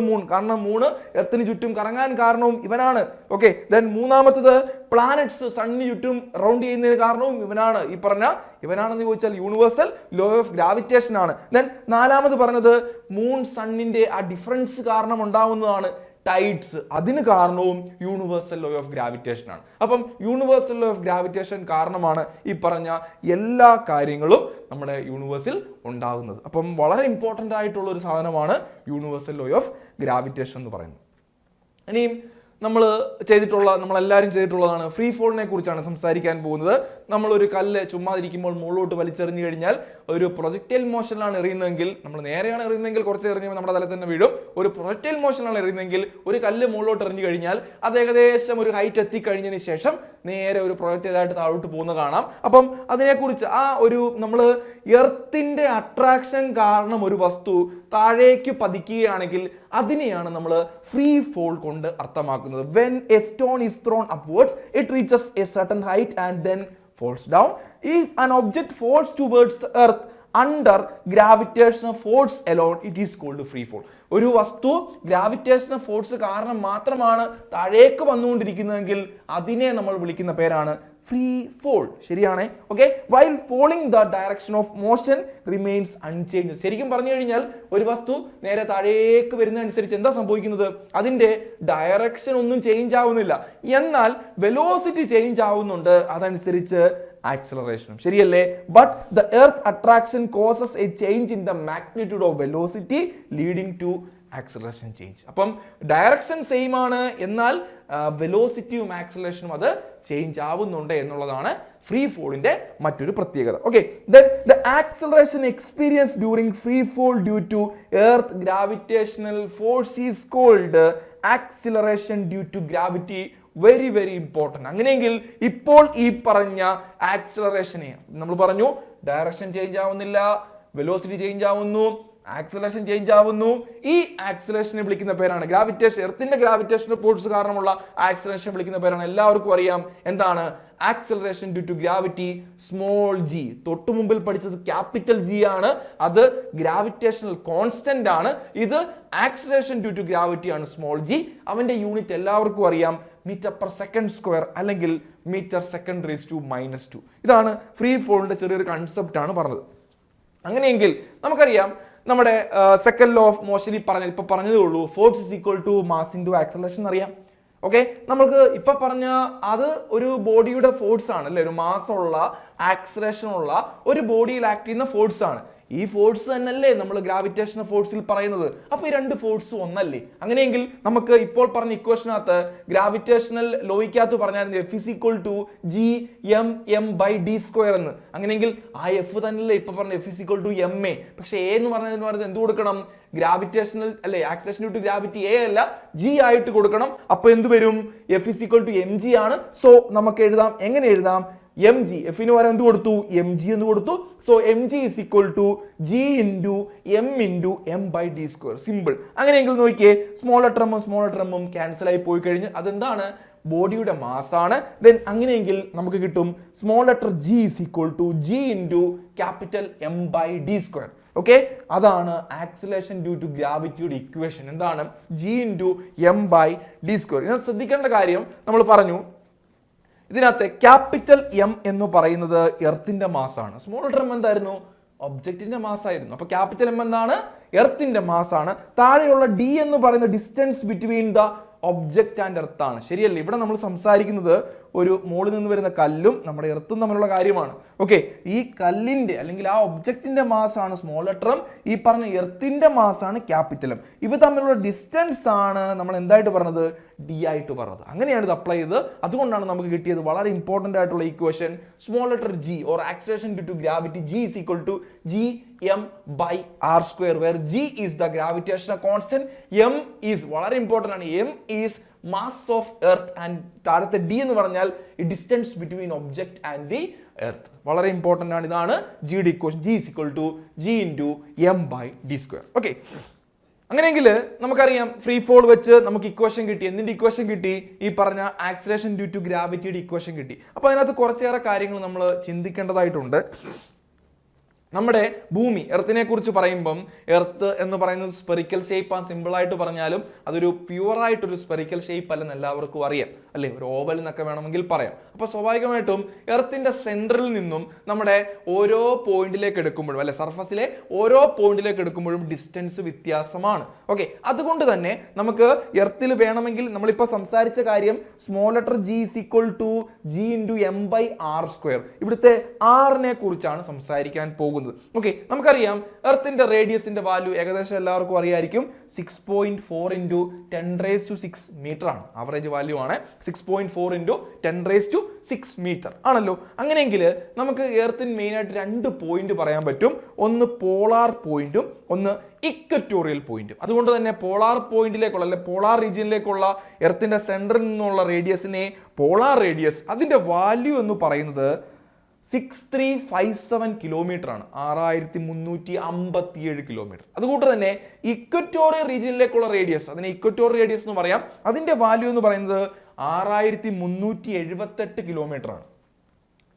മൂൺ, കാരണം മൂണ് എർത്തിന് ചുറ്റും കറങ്ങാൻ കാരണവും ഇവനാണ്. ഓക്കെ, ദെൻ മൂന്നാമത്തത് പ്ലാനറ്റ്സ് സണ്ണിന് ചുറ്റും റൗണ്ട് ചെയ്യുന്നതിന് കാരണവും ഇവനാണ്. ഈ പറഞ്ഞ ഇവനാണെന്ന് ചോദിച്ചാൽ യൂണിവേഴ്സൽ ലോ ഓഫ് ഗ്രാവിറ്റേഷൻ ആണ്. ദെൻ നാലാമത് പറഞ്ഞത് മൂൺ സണ്ണിന്റെ ആ ഡിഫറൻസ് കാരണം ഉണ്ടാവുന്നതാണ് ടൈഡ്സ്. അതിന് കാരണവും യൂണിവേഴ്സൽ ലോ ഓഫ് ഗ്രാവിറ്റേഷൻ ആണ്. അപ്പം യൂണിവേഴ്സൽ ലോ ഓഫ് ഗ്രാവിറ്റേഷൻ കാരണമാണ് ഈ പറഞ്ഞ എല്ലാ കാര്യങ്ങളും നമ്മുടെ യൂണിവേഴ്സിൽ ഉണ്ടാകുന്നത്. അപ്പം വളരെ ഇമ്പോർട്ടൻ്റ് ആയിട്ടുള്ള ഒരു സാധനമാണ് യൂണിവേഴ്സൽ ലോ ഓഫ് ഗ്രാവിറ്റേഷൻ എന്ന് പറയുന്നത്. ഇനിയും നമ്മളെല്ലാവരും ചെയ്തിട്ടുള്ളതാണ് ഫ്രീ ഫോളിനെ കുറിച്ചാണ് സംസാരിക്കാൻ പോകുന്നത്. നമ്മളൊരു കല്ല് ചുമ്മാതിരിക്കുമ്പോൾ മുകളിലോട്ട് വലിച്ചെറിഞ്ഞു കഴിഞ്ഞാൽ ഒരു പ്രൊജക്റ്റൈൽ മോഷനിലാണ് എറിയുന്നതെങ്കിൽ, നമ്മൾ നേരെയാണ് എറിയുന്നതെങ്കിൽ കുറച്ച് എറിഞ്ഞാൽ നമ്മുടെ തലയിൽ തന്നെ വീഴും. ഒരു പ്രൊജക്റ്റൈൽ മോഷനിലാണ് എറിയുന്നതെങ്കിൽ ഒരു കല്ല് മുകളിലോട്ട് എറിഞ്ഞു കഴിഞ്ഞാൽ അത് ഏകദേശം ഒരു ഹൈറ്റ് എത്തിക്കഴിഞ്ഞതിന് ശേഷം നേരെ ഒരു പ്രൊജക്റ്റൈലായിട്ട് താഴോട്ട് പോകുന്ന കാണാം. അപ്പം അതിനെക്കുറിച്ച് നമ്മൾ എർത്തിന്റെ അട്രാക്ഷൻ കാരണം ഒരു വസ്തു താഴേക്ക് പതിക്കുകയാണെങ്കിൽ അതിനെയാണ് നമ്മൾ ഫ്രീ ഫോൾ കൊണ്ട് അർത്ഥമാക്കുന്നത്. When a stone is thrown upwards, it reaches a certain height and then falls down. If an object falls towards the earth under gravitational force alone, it is called free fall. ഒരു വസ്തു gravitational force കാരണം മാത്രമാണ് താഴേക്ക് വന്നുകൊണ്ടിരിക്കുന്നതെങ്കിൽ അതിനെ നമ്മൾ വിളിക്കുന്ന പേരാണ് free fall. ശരിയാണ്? Okay, while falling the direction of motion remains unchange. ശരിക്കും പറഞ്ഞു കഴിഞ്ഞാൽ ഒരു വസ്തു നേരെ താഴേക്ക് വരുന്നതനുസരിച്ച് എന്താ സംഭവിക്കുന്നത്? അതിന്റെ ഡയറക്ഷൻ ഒന്നും ചേഞ്ച് ആവുന്നില്ല, എന്നാൽ വെലോസിറ്റി ചേഞ്ച് ആവുന്നുണ്ട്. അതനുസരിച്ച് ആക്സിലറേഷനും. ശരിയല്ലേ? But the earth attraction causes a change in the magnitude of velocity leading to acceleration change. അപ്പം ഡയറക്ഷൻ സെയിം ആണ്, എന്നാൽ വെലോസിറ്റിയും ആക്സിലറേഷനും അത് ചേഞ്ച് ആവുന്നുണ്ട് എന്നുള്ളതാണ് ഫ്രീ ഫോളിന്റെ മറ്റൊരു പ്രത്യേകത. Okay, then the acceleration experienced during free fall due to earth gravitational force is called acceleration due to gravity. Very very important. അങ്ങനെയെങ്കിൽ ഇപ്പോൾ ഈ പറഞ്ഞ ആക്സിലറേഷനെ നമ്മൾ പറഞ്ഞു ഡയറക്ഷൻ ചേഞ്ച് ആവുന്നില്ല, വെലോസിറ്റി ചേഞ്ച് ആവുന്നു, ആക്സിലറേഷൻ ചേഞ്ച് ആവുന്നു. ഈ ആക്സിലറേഷനെ വിളിക്കുന്ന പേരാണ് ഗ്രാവിറ്റേഷൻ. എർത്തിന്റെ ഗ്രാവിറ്റേഷണൽ ഫോഴ്സ് കാരണമുള്ള ആക്സിലറേഷൻ വിളിക്കുന്ന പേരാണ്, എല്ലാവർക്കും അറിയാം, എന്താണ്? Acceleration due to gravity, small G. തൊട്ടു മുമ്പിൽ പഠിച്ചത് ക്യാപിറ്റൽ ജി ആണ്, അത് ഗ്രാവിറ്റേഷണൽ കോൺസ്റ്റന്റ് ആണ്. ഇത് ആക്സിലറേഷൻ ഡ്യൂ ടു ഗ്രാവിറ്റി ആണ്, സ്മോൾ ജി. അവന്റെ യൂണിറ്റ് എല്ലാവർക്കും അറിയാം, മീറ്റർ പെർ സെക്കൻഡ് സ്ക്വയർ അല്ലെങ്കിൽ മീറ്റർ സെക്കൻഡ് റേസ് ടു -2. ഇതാണ് ഫ്രീ ഫോളിന്റെ ചെറിയൊരു കൺസെപ്റ്റ് ആണ് പറഞ്ഞത്. അങ്ങനെയെങ്കിൽ നമുക്കറിയാം നമ്മുടെ സെക്കൻഡ് ലോ ഓഫ് മോഷൻ ഇപ്പൊ പറഞ്ഞതേ ഉള്ളൂ, force is equal to mass into acceleration അറിയാം. ഓക്കെ, നമുക്ക് ഇപ്പൊ പറഞ്ഞ അത് ഒരു ബോഡിയുടെ ഫോഴ്സ് ആണ് അല്ലെ, ഒരു മാസ് ഉള്ള ആക്സലറേഷൻ ഉള്ള ഒരു ബോഡിയിൽ ആക്ട് ചെയ്യുന്ന ഫോഴ്സ് ആണ്. ഈ ഫോഴ്സ് തന്നെയല്ലേ നമ്മൾ ഗ്രാവിറ്റേഷണൽ ഫോഴ്സിൽ പറയുന്നത്. അപ്പൊ ഈ രണ്ട് ഫോഴ്സ് ഒന്നല്ലേ? അങ്ങനെയെങ്കിൽ നമുക്ക് ഇപ്പോൾ പറഞ്ഞ ഇക്വേഷനകത്ത് ഗ്രാവിറ്റേഷണൽ ലോയ്ക്കകത്ത് പറഞ്ഞായിരുന്നു F is equal to Gm/d² എന്ന്. അങ്ങനെയെങ്കിൽ ആ എഫ് തന്നെയല്ലേ ഇപ്പൊ പറഞ്ഞ F is equal to ma. പക്ഷെ എ എന്ന് പറഞ്ഞത് എന്ത് കൊടുക്കണം? ഗ്രാവിറ്റേഷണൽ അല്ലെ, acceleration due to gravity A അല്ല, ജി ആയിട്ട് കൊടുക്കണം. അപ്പൊ എന്ത് വരും? F is equal to mg ആണ്. സോ നമുക്ക് എഴുതാം, എങ്ങനെ എഴുതാം? mg, എഫിന് പകരം എന്ത് കൊടുത്തു? mg എന്ന് കൊടുത്തു. So mg is equal to g into m into m/d². Simple. അങ്ങനെയെങ്കിൽ നോക്കിയേ, സ്മോൾ ലെറ്ററും ക്യാൻസൽ ആയി പോയി കഴിഞ്ഞ് അതെന്താണ്? ബോഡിയുടെ മാസ് ആണ്. ദെൻ അങ്ങനെയെങ്കിൽ നമുക്ക് കിട്ടും small letter g is equal to g into capital m/d². Okay, അതാണ് ആക്സിലറേഷൻ ഡ്യൂ ടു ഗ്രാവിറ്റിയുടെ ഇക്വേഷൻ. എന്താണ്? g into m/d². ഇതിനെ ശ്രദ്ധിക്കേണ്ട കാര്യം നമ്മൾ പറഞ്ഞു, ഇതിനകത്ത് ക്യാപിറ്റൽ എം എന്ന് പറയുന്നത് എർത്തിന്റെ മാസ് ആണ്. സ്മോൾ ലെറ്റർ എം എന്തായിരുന്നു? ഒബ്ജക്റ്റിന്റെ മാസ് ആയിരുന്നു. അപ്പൊ ക്യാപിറ്റൽ എം എന്താണ്? എർത്തിന്റെ മാസ് ആണ്. താഴെയുള്ള ഡി എന്ന് പറയുന്ന distance between the object and earth ആണ്. ശരിയല്ലേ? ഇവിടെ നമ്മൾ സംസാരിക്കുന്നത് ഒരു മുകളിൽ നിന്ന് വരുന്ന കല്ലും നമ്മുടെ എർത്തും തമ്മിലുള്ള കാര്യമാണ്. ഓക്കെ, ഈ കല്ലിന്റെ അല്ലെങ്കിൽ ആ ഒബ്ജക്റ്റിന്റെ മാസ് ആണ് സ്മോൾ ലെറ്ററും, ഈ പറഞ്ഞ എർത്തിന്റെ മാസ് ആണ് ക്യാപിറ്റലും. ഇവ തമ്മിലുള്ള ഡിസ്റ്റൻസ് ആണ് നമ്മൾ എന്തായിട്ട് പറഞ്ഞത്? ഡി ആയിട്ട് പറഞ്ഞത്. അങ്ങനെയാണ് ഇത് അപ്ലൈ ചെയ്തത്. അതുകൊണ്ടാണ് നമുക്ക് കിട്ടിയത് വളരെ ഇമ്പോർട്ടന്റ് ആയിട്ടുള്ള equation, small letter G or acceleration due to gravity G is equal to Gm/r², where G is the gravitational constant, M is വളരെ ഇമ്പോർട്ടന്റ് ആണ്, M is mass of earth and താഴത്തെ D എന്ന് പറഞ്ഞാൽ distance between object and the earth. വളരെ important ആണ്. ഇതാണ് ജിയുടെ equation, G is equal to G into m/d². Okay, അങ്ങനെയെങ്കിൽ നമുക്കറിയാം ഫ്രീ ഫോൾ വെച്ച് നമുക്ക് ഇക്വേഷൻ കിട്ടി. എന്തിന്റെ ഇക്വേഷൻ കിട്ടി? ഈ പറഞ്ഞ ആക്സിലറേഷൻ ഡ്യൂ ടു ഗ്രാവിറ്റിയുടെ ഇക്വേഷൻ കിട്ടി. അപ്പൊ അതിനകത്ത് കുറച്ചേറെ കാര്യങ്ങൾ നമ്മൾ ചിന്തിക്കേണ്ടതായിട്ടുണ്ട്. നമ്മുടെ ഭൂമി, എർത്തിനെ കുറിച്ച് പറയുമ്പം എർത്ത് എന്ന് പറയുന്നത് സ്പെറിക്കൽ ഷേപ്പ് ആണ്. സിമ്പിൾ ആയിട്ട് പറഞ്ഞാലും അതൊരു പ്യുവറായിട്ടൊരു സ്പെറിക്കൽ ഷേപ്പ് അല്ലെന്ന് എല്ലാവർക്കും അറിയാം അല്ലേ, ഒരു ഓവൽ എന്നൊക്കെ വേണമെങ്കിൽ പറയാം. അപ്പൊ സ്വാഭാവികമായിട്ടും എർത്തിന്റെ സെൻട്രലിൽ നിന്നും നമ്മുടെ ഓരോ പോയിന്റിലേക്ക് എടുക്കുമ്പോഴും അല്ലെ, സർഫസിലെ ഓരോ പോയിന്റിലേക്ക് എടുക്കുമ്പോഴും ഡിസ്റ്റൻസ് വ്യത്യാസമാണ്. ഓക്കെ, അതുകൊണ്ട് തന്നെ നമുക്ക് എർത്തിൽ വേണമെങ്കിൽ നമ്മളിപ്പോൾ സംസാരിച്ച കാര്യം small letter G is equal to G into m/r². ഇവിടുത്തെ ആറിനെ കുറിച്ചാണ് സംസാരിക്കാൻ പോകുന്നത്. ഓക്കെ, നമുക്കറിയാം എർത്തിന്റെ റേഡിയസിന്റെ വാല്യൂ ഏകദേശം എല്ലാവർക്കും അറിയായിരിക്കും, 6.4 into 10⁻⁶ മീറ്റർ ആണ്. ആവറേജ് വാല്യൂ ആണ് 6.4 into 10⁻⁶ മീറ്റർ ആണല്ലോ. അങ്ങനെയെങ്കിൽ നമുക്ക് എർത്തിന് മെയിൻ ആയിട്ട് രണ്ട് പോയിന്റ് പറയാൻ പറ്റും, ഒന്ന് പോളാർ പോയിന്റും ഒന്ന് ഇക്വറ്റോറിയൽ പോയിന്റും. അതുകൊണ്ട് തന്നെ പോളാർ പോയിന്റിലേക്കുള്ള അല്ലെ പോളാർ റീജിയനിലേക്കുള്ള എർത്തിന്റെ സെന്ററിൽ നിന്നുള്ള റേഡിയസിനെ പോളാർ റേഡിയസ്, അതിന്റെ വാല്യൂ എന്ന് പറയുന്നത് 6357 കിലോമീറ്റർ ആണ്, 6357 കിലോമീറ്റർ. അതുകൊണ്ട് തന്നെ ഇക്വറ്റോറിയൽ റീജിയനിലേക്കുള്ള റേഡിയസ്, അതിനെ ഇക്വറ്റോറിയൽ റേഡിയസ് എന്ന് പറയാം, അതിന്റെ വാല്യൂ എന്ന് പറയുന്നത് 6378 കിലോമീറ്റർ ആണ്.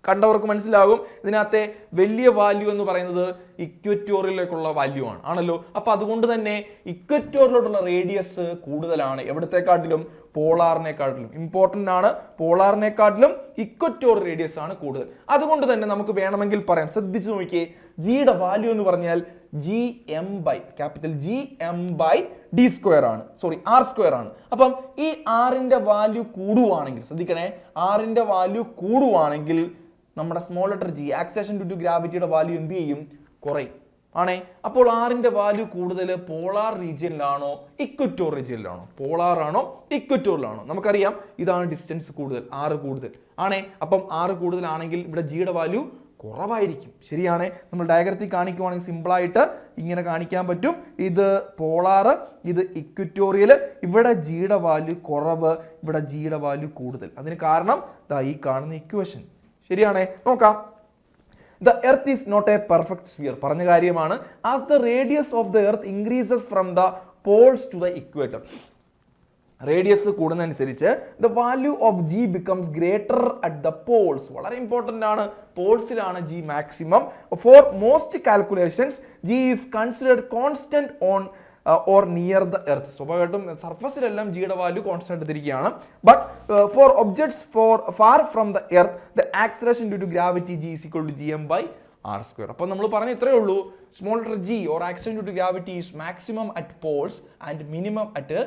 കണ്ടവർക്ക് മനസ്സിലാകും ഇതിനകത്തെ വലിയ വാല്യൂ എന്ന് പറയുന്നത് ഇക്വറ്റോറിയലിലേക്കുള്ള വാല്യൂ ആണല്ലോ. അപ്പൊ അതുകൊണ്ട് തന്നെ ഇക്വറ്റോറിയലോട്ടുള്ള റേഡിയസ് കൂടുതലാണ്, എവിടത്തെക്കാട്ടിലും? പോളാറിനെക്കാട്ടിലും. ഇമ്പോർട്ടന്റ് ആണ്, പോളാറിനെക്കാട്ടിലും ഇക്വറ്റോറിയൽ റേഡിയസ് ആണ് കൂടുതൽ. അതുകൊണ്ട് തന്നെ നമുക്ക് വേണമെങ്കിൽ പറയാം, ശ്രദ്ധിച്ചു നോക്കിയേ, ജിയുടെ വാല്യൂ എന്ന് പറഞ്ഞാൽ Gm/d² ആണ്, സോറി r² ആണ്. അപ്പം ഈ ആറിന്റെ വാല്യൂ കൂടുവാണെങ്കിൽ, ശ്രദ്ധിക്കണേ, ആറിന്റെ വാല്യൂ കൂടുവാണെങ്കിൽ നമ്മുടെ small letter G acceleration due to ഗ്രാവിറ്റിയുടെ വാല്യൂ എന്ത് ചെയ്യും? കുറയും ആണേ. അപ്പോൾ ആറിന്റെ വാല്യൂ കൂടുതൽ പോളാർ റീജിയനിലാണോ ഇക്വറ്റോറിയൽ റീജിയനിലാണോ? പോളാർ ആണോ ഇക്വറ്റോറിയലാണോ? നമുക്കറിയാം ഇതാണ് ഡിസ്റ്റൻസ് കൂടുതൽ, 6 കൂടുതൽ ആണേ. അപ്പം 6 കൂടുതലാണെങ്കിൽ ഇവിടെ ജിയുടെ വാല്യൂ കുറവായിരിക്കും. ശരിയാണ്, നമ്മൾ ഡയഗ്രത്തിൽ കാണിക്കുവാണെങ്കിൽ സിമ്പിളായിട്ട് ഇങ്ങനെ കാണിക്കാൻ പറ്റും. ഇത് പോളാറ്, ഇത് ഇക്വറ്റോറിയൽ. ഇവിടെ ജിയുടെ വാല്യൂ കുറവ്, ഇവിടെ ജിയുടെ വാല്യൂ കൂടുതൽ. അതിന് കാരണം ദാ ഈ കാണുന്ന ഇക്വേഷൻ. ശരിയാണേ, നോക്കാം. The earth is not a perfect sphere പറഞ്ഞ കാര്യമാണ്. As the radius of the earth increases from the poles to the equator, radius കൂടുന്നതനുസരിച്ച് the value of G becomes greater at the poles. വളരെ important ആണ്, പോൾസിലാണ് G maximum. For most calculations G is considered constant on or near the earth. സ്വാഭാവികമായിട്ടും സർഫസിലെല്ലാം ജിയുടെ value constant എടുത്തിരിക്കുകയാണ്. But for objects far from the earth the acceleration due to gravity G is equal to gm/r². അപ്പോൾ നമ്മൾ പറഞ്ഞ ഇത്രയേ ഉള്ളൂ, small letter G or acceleration due to gravity is maximum at poles and minimum at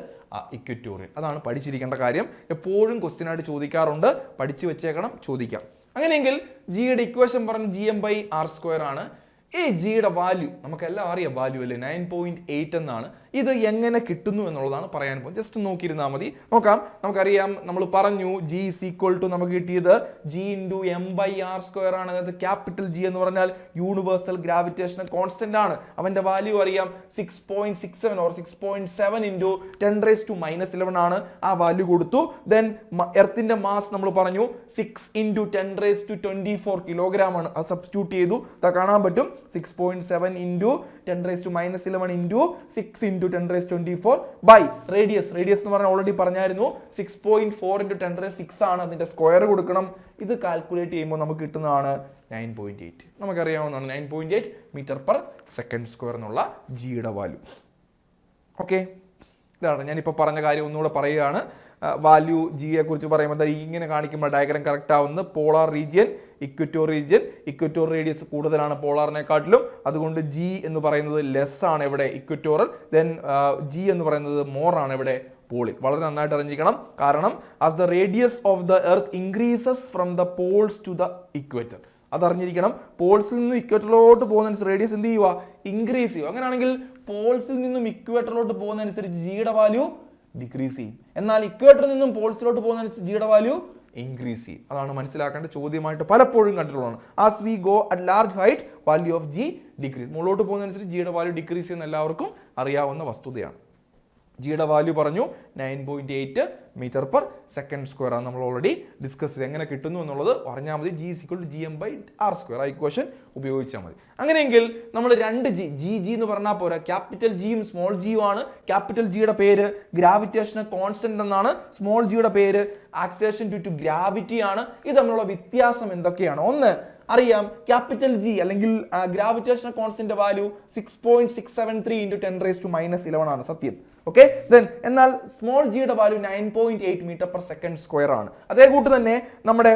equatorial. അതാണ് പഠിച്ചിരിക്കേണ്ട കാര്യം. എപ്പോഴും question ആയിട്ട് ചോദിക്കാറുണ്ട്, പഠിച്ചു വെച്ചേക്കണം, ചോദിക്കാം. അങ്ങനെയെങ്കിൽ ജിയുടെ ഇക്വേഷൻ പറഞ്ഞു gm/r² ആണ്. ഈ ജിയുടെ വാല്യൂ നമുക്കെല്ലാം അറിയാം, വാല്യൂ അല്ലേ 9.8 എന്നാണ്. ഇത് എങ്ങനെ കിട്ടുന്നു എന്നുള്ളതാണ് പറയാൻ പോകുന്നത്. ജസ്റ്റ് നോക്കിയിരുന്നാൽ മതി. നോക്കാം. നമുക്കറിയാം, നമ്മൾ പറഞ്ഞു ജി ഈസ് ഈക്വൽ ടു നമുക്ക് കിട്ടിയത് ജി ഇൻറ്റു m/r² ആണ്. അതായത് ക്യാപിറ്റൽ ജി എന്ന് പറഞ്ഞാൽ യൂണിവേഴ്സൽ ഗ്രാവിറ്റേഷണൽ കോൺസ്റ്റന്റ് ആണ്. അവന്റെ വാല്യൂ അറിയാം 6.67 ഓർ 6.7 ഇൻറ്റു 10⁻⁻11 ആണ്. ആ വാല്യൂ കൊടുത്തു. ദെൻ എർത്തിന്റെ മാസ് നമ്മൾ പറഞ്ഞു 6 ഇൻറ്റു 10⁻24 കിലോഗ്രാം ആണ്. അത് സബ്സ്റ്റിറ്റ്യൂട്ട് ചെയ്തു, കാണാൻ പറ്റും 6.7 into 10⁻11 into 6 into 10⁻24 by radius. Radius എന്ന് പറഞ്ഞാൽ ഓൾറെഡി പറഞ്ഞായിരുന്നു 6.4 ഇൻറ്റു 10⁻6 ആണ്. അതിന്റെ സ്ക്വയർ കൊടുക്കണം. ഇത് കാൽക്കുലേറ്റ് ചെയ്യുമ്പോൾ നമുക്ക് കിട്ടുന്നതാണ് 9.8. നമുക്കറിയാവുന്നതാണ് 9.8 മീറ്റർ പെർ സെക്കൻഡ് സ്ക്വയർ എന്നുള്ള ജിയുടെ വാല്യൂ. ഓക്കെ, ഇതാണ് ഞാനിപ്പോൾ പറഞ്ഞ കാര്യം ഒന്നുകൂടെ പറയുകയാണ്. വാല്യൂ ജിയെ കുറിച്ച് പറയുമ്പോൾ ഇങ്ങനെ കാണിക്കുമ്പോൾ ഡയഗ്രാം കറക്റ്റ് ആവുന്നത് പോളാർ റീജിയൻ, ഇക്വറ്റോർ റീജിയൻ. ഇക്വറ്റോർ റേഡിയസ് കൂടുതലാണ് പോളാറിനെക്കാട്ടിലും, അതുകൊണ്ട് ജി എന്ന് പറയുന്നത് ലെസ് ആണ് ഇവിടെ ഇക്വറ്റോറൽ. ദെൻ ജി എന്ന് പറയുന്നത് മോർ ആണ് ഇവിടെ പോളിൽ. വളരെ നന്നായിട്ട് അറിഞ്ഞിരിക്കണം. കാരണം as the radius of the earth increases from the poles to the equator, അതറിഞ്ഞിരിക്കണം. പോൾസിൽ നിന്ന് ഇക്വേറ്ററിലോട്ട് പോകുന്നതനുസരിച്ച് റേഡിയസ് എന്ത് ചെയ്യുക, ഇൻക്രീസ് ചെയ്യുക. അങ്ങനെയാണെങ്കിൽ പോൾസിൽ നിന്നും ഇക്വേറ്ററിലോട്ട് പോകുന്നതനുസരിച്ച് ജിയുടെ വാല്യൂ ഡിക്രീസ് ചെയ്യും. എന്നാൽ ഇക്വേറ്ററിൽ നിന്നും പോൾസിലോട്ട് പോകുന്നതനുസരിച്ച് ജിയുടെ വാല്യൂ ഇൻക്രീസ് ചെയ്യും. അതാണ് മനസ്സിലാക്കേണ്ട ചോദ്യമായിട്ട് പലപ്പോഴും കണ്ടിട്ടുള്ളതാണ്. As we go at large height value of G decrease. മുകളിലോട്ട് പോകുന്നതനുസരിച്ച് ജിയുടെ വാല്യൂ ഡിക്രീസ് ചെയ്യുന്ന എല്ലാവർക്കും അറിയാവുന്ന വസ്തുതയാണ്. ജിയുടെ വാല്യൂ പറഞ്ഞു 9.8 മീറ്റർ പെർ സെക്കൻഡ് സ്ക്വയർ ആണ്. നമ്മൾ ഓൾറെഡി ഡിസ്കസ് ചെയ്ത് എങ്ങനെ കിട്ടുന്നു എന്നുള്ളത് പറഞ്ഞാൽ മതി. G is equal to gm/r². ആ ഇക്വേഷൻ ഉപയോഗിച്ചാൽ മതി. അങ്ങനെയെങ്കിൽ നമ്മൾ രണ്ട് ജി എന്ന് പറഞ്ഞാൽ പോരാ, ക്യാപിറ്റൽ ജിയും സ്മോൾ ജിയും ആണ്. ക്യാപിറ്റൽ ജിയുടെ പേര് ഗ്രാവിറ്റേഷണൽ കോൺസ്റ്റന്റ് എന്നാണ്. സ്മോൾ ജിയുടെ പേര് ആക്സിലറേഷൻ ഡ്യൂ ടു ഗ്രാവിറ്റി ആണ്. ഇത് തമ്മിലുള്ള വ്യത്യാസം എന്തൊക്കെയാണ്? ഒന്ന് അറിയാം, ക്യാപിറ്റൽ ജി അല്ലെങ്കിൽ ഗ്രാവിറ്റേഷണൽ കോൺസ്റ്റന്റ് വാല്യൂ 6.673 ഇൻറ്റു 10⁻⁻11 ആണ്. സത്യം. ഓക്കെ, ദെൻ എന്നാൽ സ്മോൾ ജിയുടെ value 9.8 metre per second square ആണ്. അതേ കൂട്ട് തന്നെ നമ്മുടെ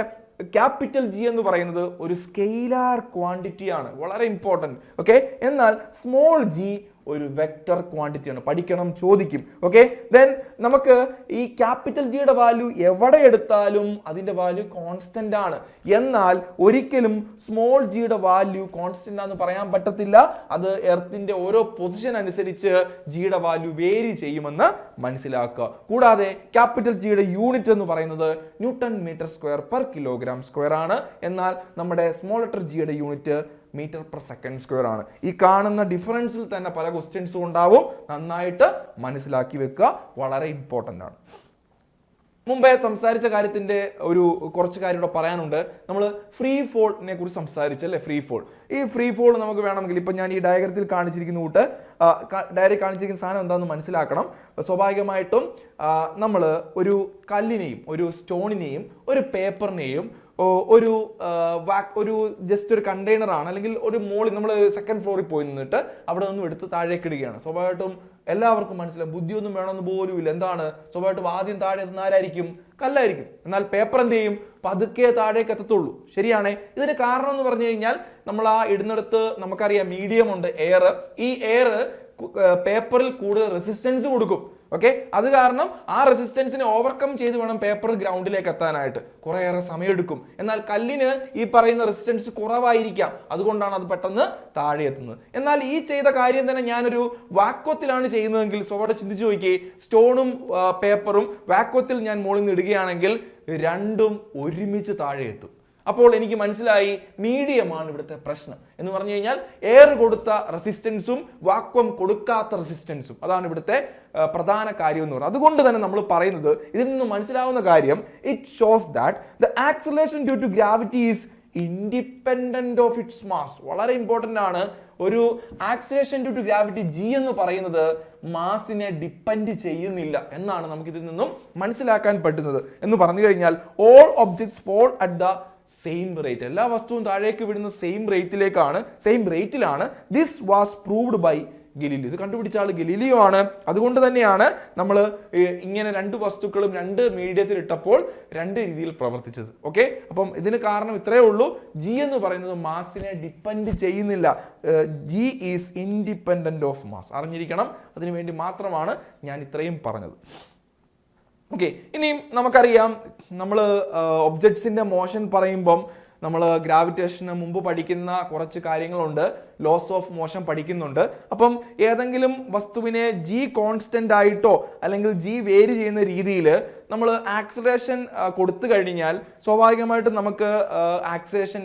ക്യാപിറ്റൽ ജി എന്ന് പറയുന്നത് ഒരു സ്കെയിലാർ ക്വാണ്ടിറ്റി ആണ്, വളരെ ഇമ്പോർട്ടൻറ്റ്. ഓക്കെ, എന്നാൽ സ്മോൾ ജി ഒരു വെക്റ്റർ ക്വാണ്ടിറ്റി ആണ്. പഠിക്കണം, ചോദിക്കും. ഓക്കെ, ദെൻ നമുക്ക് ഈ ക്യാപിറ്റൽ ജിയുടെ വാല്യൂ എവിടെ എടുത്താലും അതിന്റെ വാല്യൂ കോൺസ്റ്റന്റ് ആണ്. എന്നാൽ ഒരിക്കലും സ്മോൾ ജിയുടെ വാല്യൂ കോൺസ്റ്റന്റ് ആണെന്ന് പറയാൻ പറ്റത്തില്ല. അത് എർത്തിന്റെ ഓരോ പൊസിഷൻ അനുസരിച്ച് ജിയുടെ വാല്യൂ വേരി ചെയ്യുമെന്ന് മനസ്സിലാക്കുക. കൂടാതെ ക്യാപിറ്റൽ ജിയുടെ യൂണിറ്റ് എന്ന് പറയുന്നത് newton metre square per kilogram square ആണ്. എന്നാൽ നമ്മുടെ സ്മോൾ ലെറ്റർ ജിയുടെ unit metre per second square ആണ്. ഈ കാണുന്ന ഡിഫറൻസിൽ തന്നെ പല ക്വസ്റ്റ്യൻസും ഉണ്ടാവും. നന്നായിട്ട് മനസ്സിലാക്കി വെക്കുക, വളരെ ഇമ്പോർട്ടൻ്റ് ആണ്. മുമ്പേ സംസാരിച്ച കാര്യത്തിന്റെ കുറച്ച് കാര്യം ഇവിടെ പറയാനുണ്ട്. നമ്മൾ ഫ്രീ ഫോളിനെ കുറിച്ച് സംസാരിച്ചല്ലേ, ഫ്രീ ഫോൾ. ഈ ഫ്രീ ഫോൾ നമുക്ക് വേണമെങ്കിൽ ഇപ്പം ഞാൻ ഈ ഡയഗ്രത്തിൽ കാണിച്ചിരിക്കുന്ന കൂട്ട് ഡയറി കാണിച്ചിരിക്കുന്ന സാധനം എന്താണെന്ന് മനസ്സിലാക്കണം. സ്വാഭാവികമായിട്ടും നമ്മൾ ഒരു കല്ലിനെയും ഒരു സ്റ്റോണിനെയും ഒരു പേപ്പറിനെയും ഒരു ജസ്റ്റ് ഒരു കണ്ടെയ്നർ ആണ്, അല്ലെങ്കിൽ ഒരു മോളിൽ നമ്മൾ സെക്കൻഡ് ഫ്ലോറിൽ പോയി നിന്നിട്ട് അവിടെ നിന്നും എടുത്ത് താഴേക്ക് ഇടുകയാണ്. സ്വാഭാവികമായിട്ടും എല്ലാവർക്കും മനസ്സിലാവും, ബുദ്ധിയൊന്നും വേണമെന്ന് പോലും ഇല്ല. എന്താണ് സ്വാഭാവികമായിട്ടും ആദ്യം താഴെ എത്തുന്ന ആരായിരിക്കും? കല്ലായിരിക്കും. എന്നാൽ പേപ്പർ എന്ത് ചെയ്യും? പതുക്കെ താഴേക്ക് എത്തത്തുള്ളൂ. ശരിയാണ്. ഇതിന് കാരണം എന്ന് പറഞ്ഞു കഴിഞ്ഞാൽ നമ്മൾ ആ ഇടുന്നിടത്ത് നമുക്കറിയാം മീഡിയം ഉണ്ട്, എയർ. ഈ എയർ പേപ്പറിൽ കൂടുതൽ റെസിസ്റ്റൻസ് കൊടുക്കും. ഓക്കെ, അത് കാരണം ആ റെസിസ്റ്റൻസിനെ ഓവർകം ചെയ്ത് വേണം പേപ്പർ ഗ്രൗണ്ടിലേക്ക് എത്താനായിട്ട്. കുറേയേറെ സമയമെടുക്കും. എന്നാൽ കല്ലിന് ഈ പറയുന്ന റെസിസ്റ്റൻസ് കുറവായിരിക്കാം, അതുകൊണ്ടാണ് അത് പെട്ടെന്ന് താഴെ എത്തുന്നത്. എന്നാൽ ഈ ചെയ്ത കാര്യം തന്നെ ഞാനൊരു വാക്വത്തിലാണ് ചെയ്യുന്നതെങ്കിൽ സ്വാഭാവികമായിട്ട് ചിന്തിച്ചു നോക്കിയേ, സ്റ്റോണും പേപ്പറും വാക്വത്തിൽ ഞാൻ മുകളിൽ നിന്ന് ഇടുകയാണെങ്കിൽ രണ്ടും ഒരുമിച്ച് താഴെ എത്തും. അപ്പോൾ എനിക്ക് മനസ്സിലായി മീഡിയമാണ് ഇവിടുത്തെ പ്രശ്നം എന്ന് പറഞ്ഞു കഴിഞ്ഞാൽ എയർ കൊടുത്ത റെസിസ്റ്റൻസും വാക്വം കൊടുക്കാത്ത റെസിസ്റ്റൻസും, അതാണ് ഇവിടുത്തെ പ്രധാന കാര്യം എന്ന് പറയുന്നത്. അതുകൊണ്ട് തന്നെ നമ്മൾ പറയുന്നത് ഇതിൽ നിന്ന് മനസ്സിലാവുന്ന കാര്യം, it shows that the acceleration due to gravity is independent of its mass. വളരെ ഇമ്പോർട്ടന്റ് ആണ്. ഒരു acceleration due to gravity G എന്ന് പറയുന്നത് മാസിനെ ഡിപ്പെൻഡ് ചെയ്യുന്നില്ല എന്നാണ് നമുക്ക് ഇതിൽ നിന്നും മനസ്സിലാക്കാൻ പറ്റുന്നത്. എന്ന് പറഞ്ഞു കഴിഞ്ഞാൽ all objects fall at the same rate. എല്ലാ വസ്തുവും താഴേക്ക് വിടുന്ന സെയിം റേറ്റിലാണ്. This was proved by Galileo. ഇത് കണ്ടുപിടിച്ച ആൾ ഗലീലിയോ ആണ്. അതുകൊണ്ട് തന്നെയാണ് നമ്മൾ ഇങ്ങനെ രണ്ട് വസ്തുക്കളും രണ്ട് മീഡിയത്തിൽ ഇട്ടപ്പോൾ രണ്ട് രീതിയിൽ പ്രവർത്തിച്ചത്. ഓക്കെ, അപ്പം ഇതിന് കാരണം ഇത്രയേ ഉള്ളൂ. ജി എന്ന് പറയുന്നത് മാസിനെ ഡിപ്പെൻഡ് ചെയ്യുന്നില്ല. G is independent of mass. അറിഞ്ഞിരിക്കണം. അതിനു വേണ്ടി മാത്രമാണ് ഞാൻ ഇത്രയും പറഞ്ഞത്. ഓക്കെ, ഇനിയും നമുക്കറിയാം, നമ്മൾ ഒബ്ജക്ട്സിന്റെ മോഷൻ പറയുമ്പം നമ്മൾ ഗ്രാവിറ്റേഷന് മുമ്പ് പഠിക്കുന്ന കുറച്ച് കാര്യങ്ങളുണ്ട്. ലോസ് ഓഫ് മോഷൻ പഠിക്കുന്നുണ്ട്. അപ്പം ഏതെങ്കിലും വസ്തുവിനെ ജി കോൺസ്റ്റന്റ് ആയിട്ടോ അല്ലെങ്കിൽ ജി വേരി ചെയ്യുന്ന രീതിയിൽ നമ്മൾ ആക്സിലറേഷൻ കൊടുത്തു കഴിഞ്ഞാൽ സ്വാഭാവികമായിട്ടും നമുക്ക് ആക്സിലറേഷൻ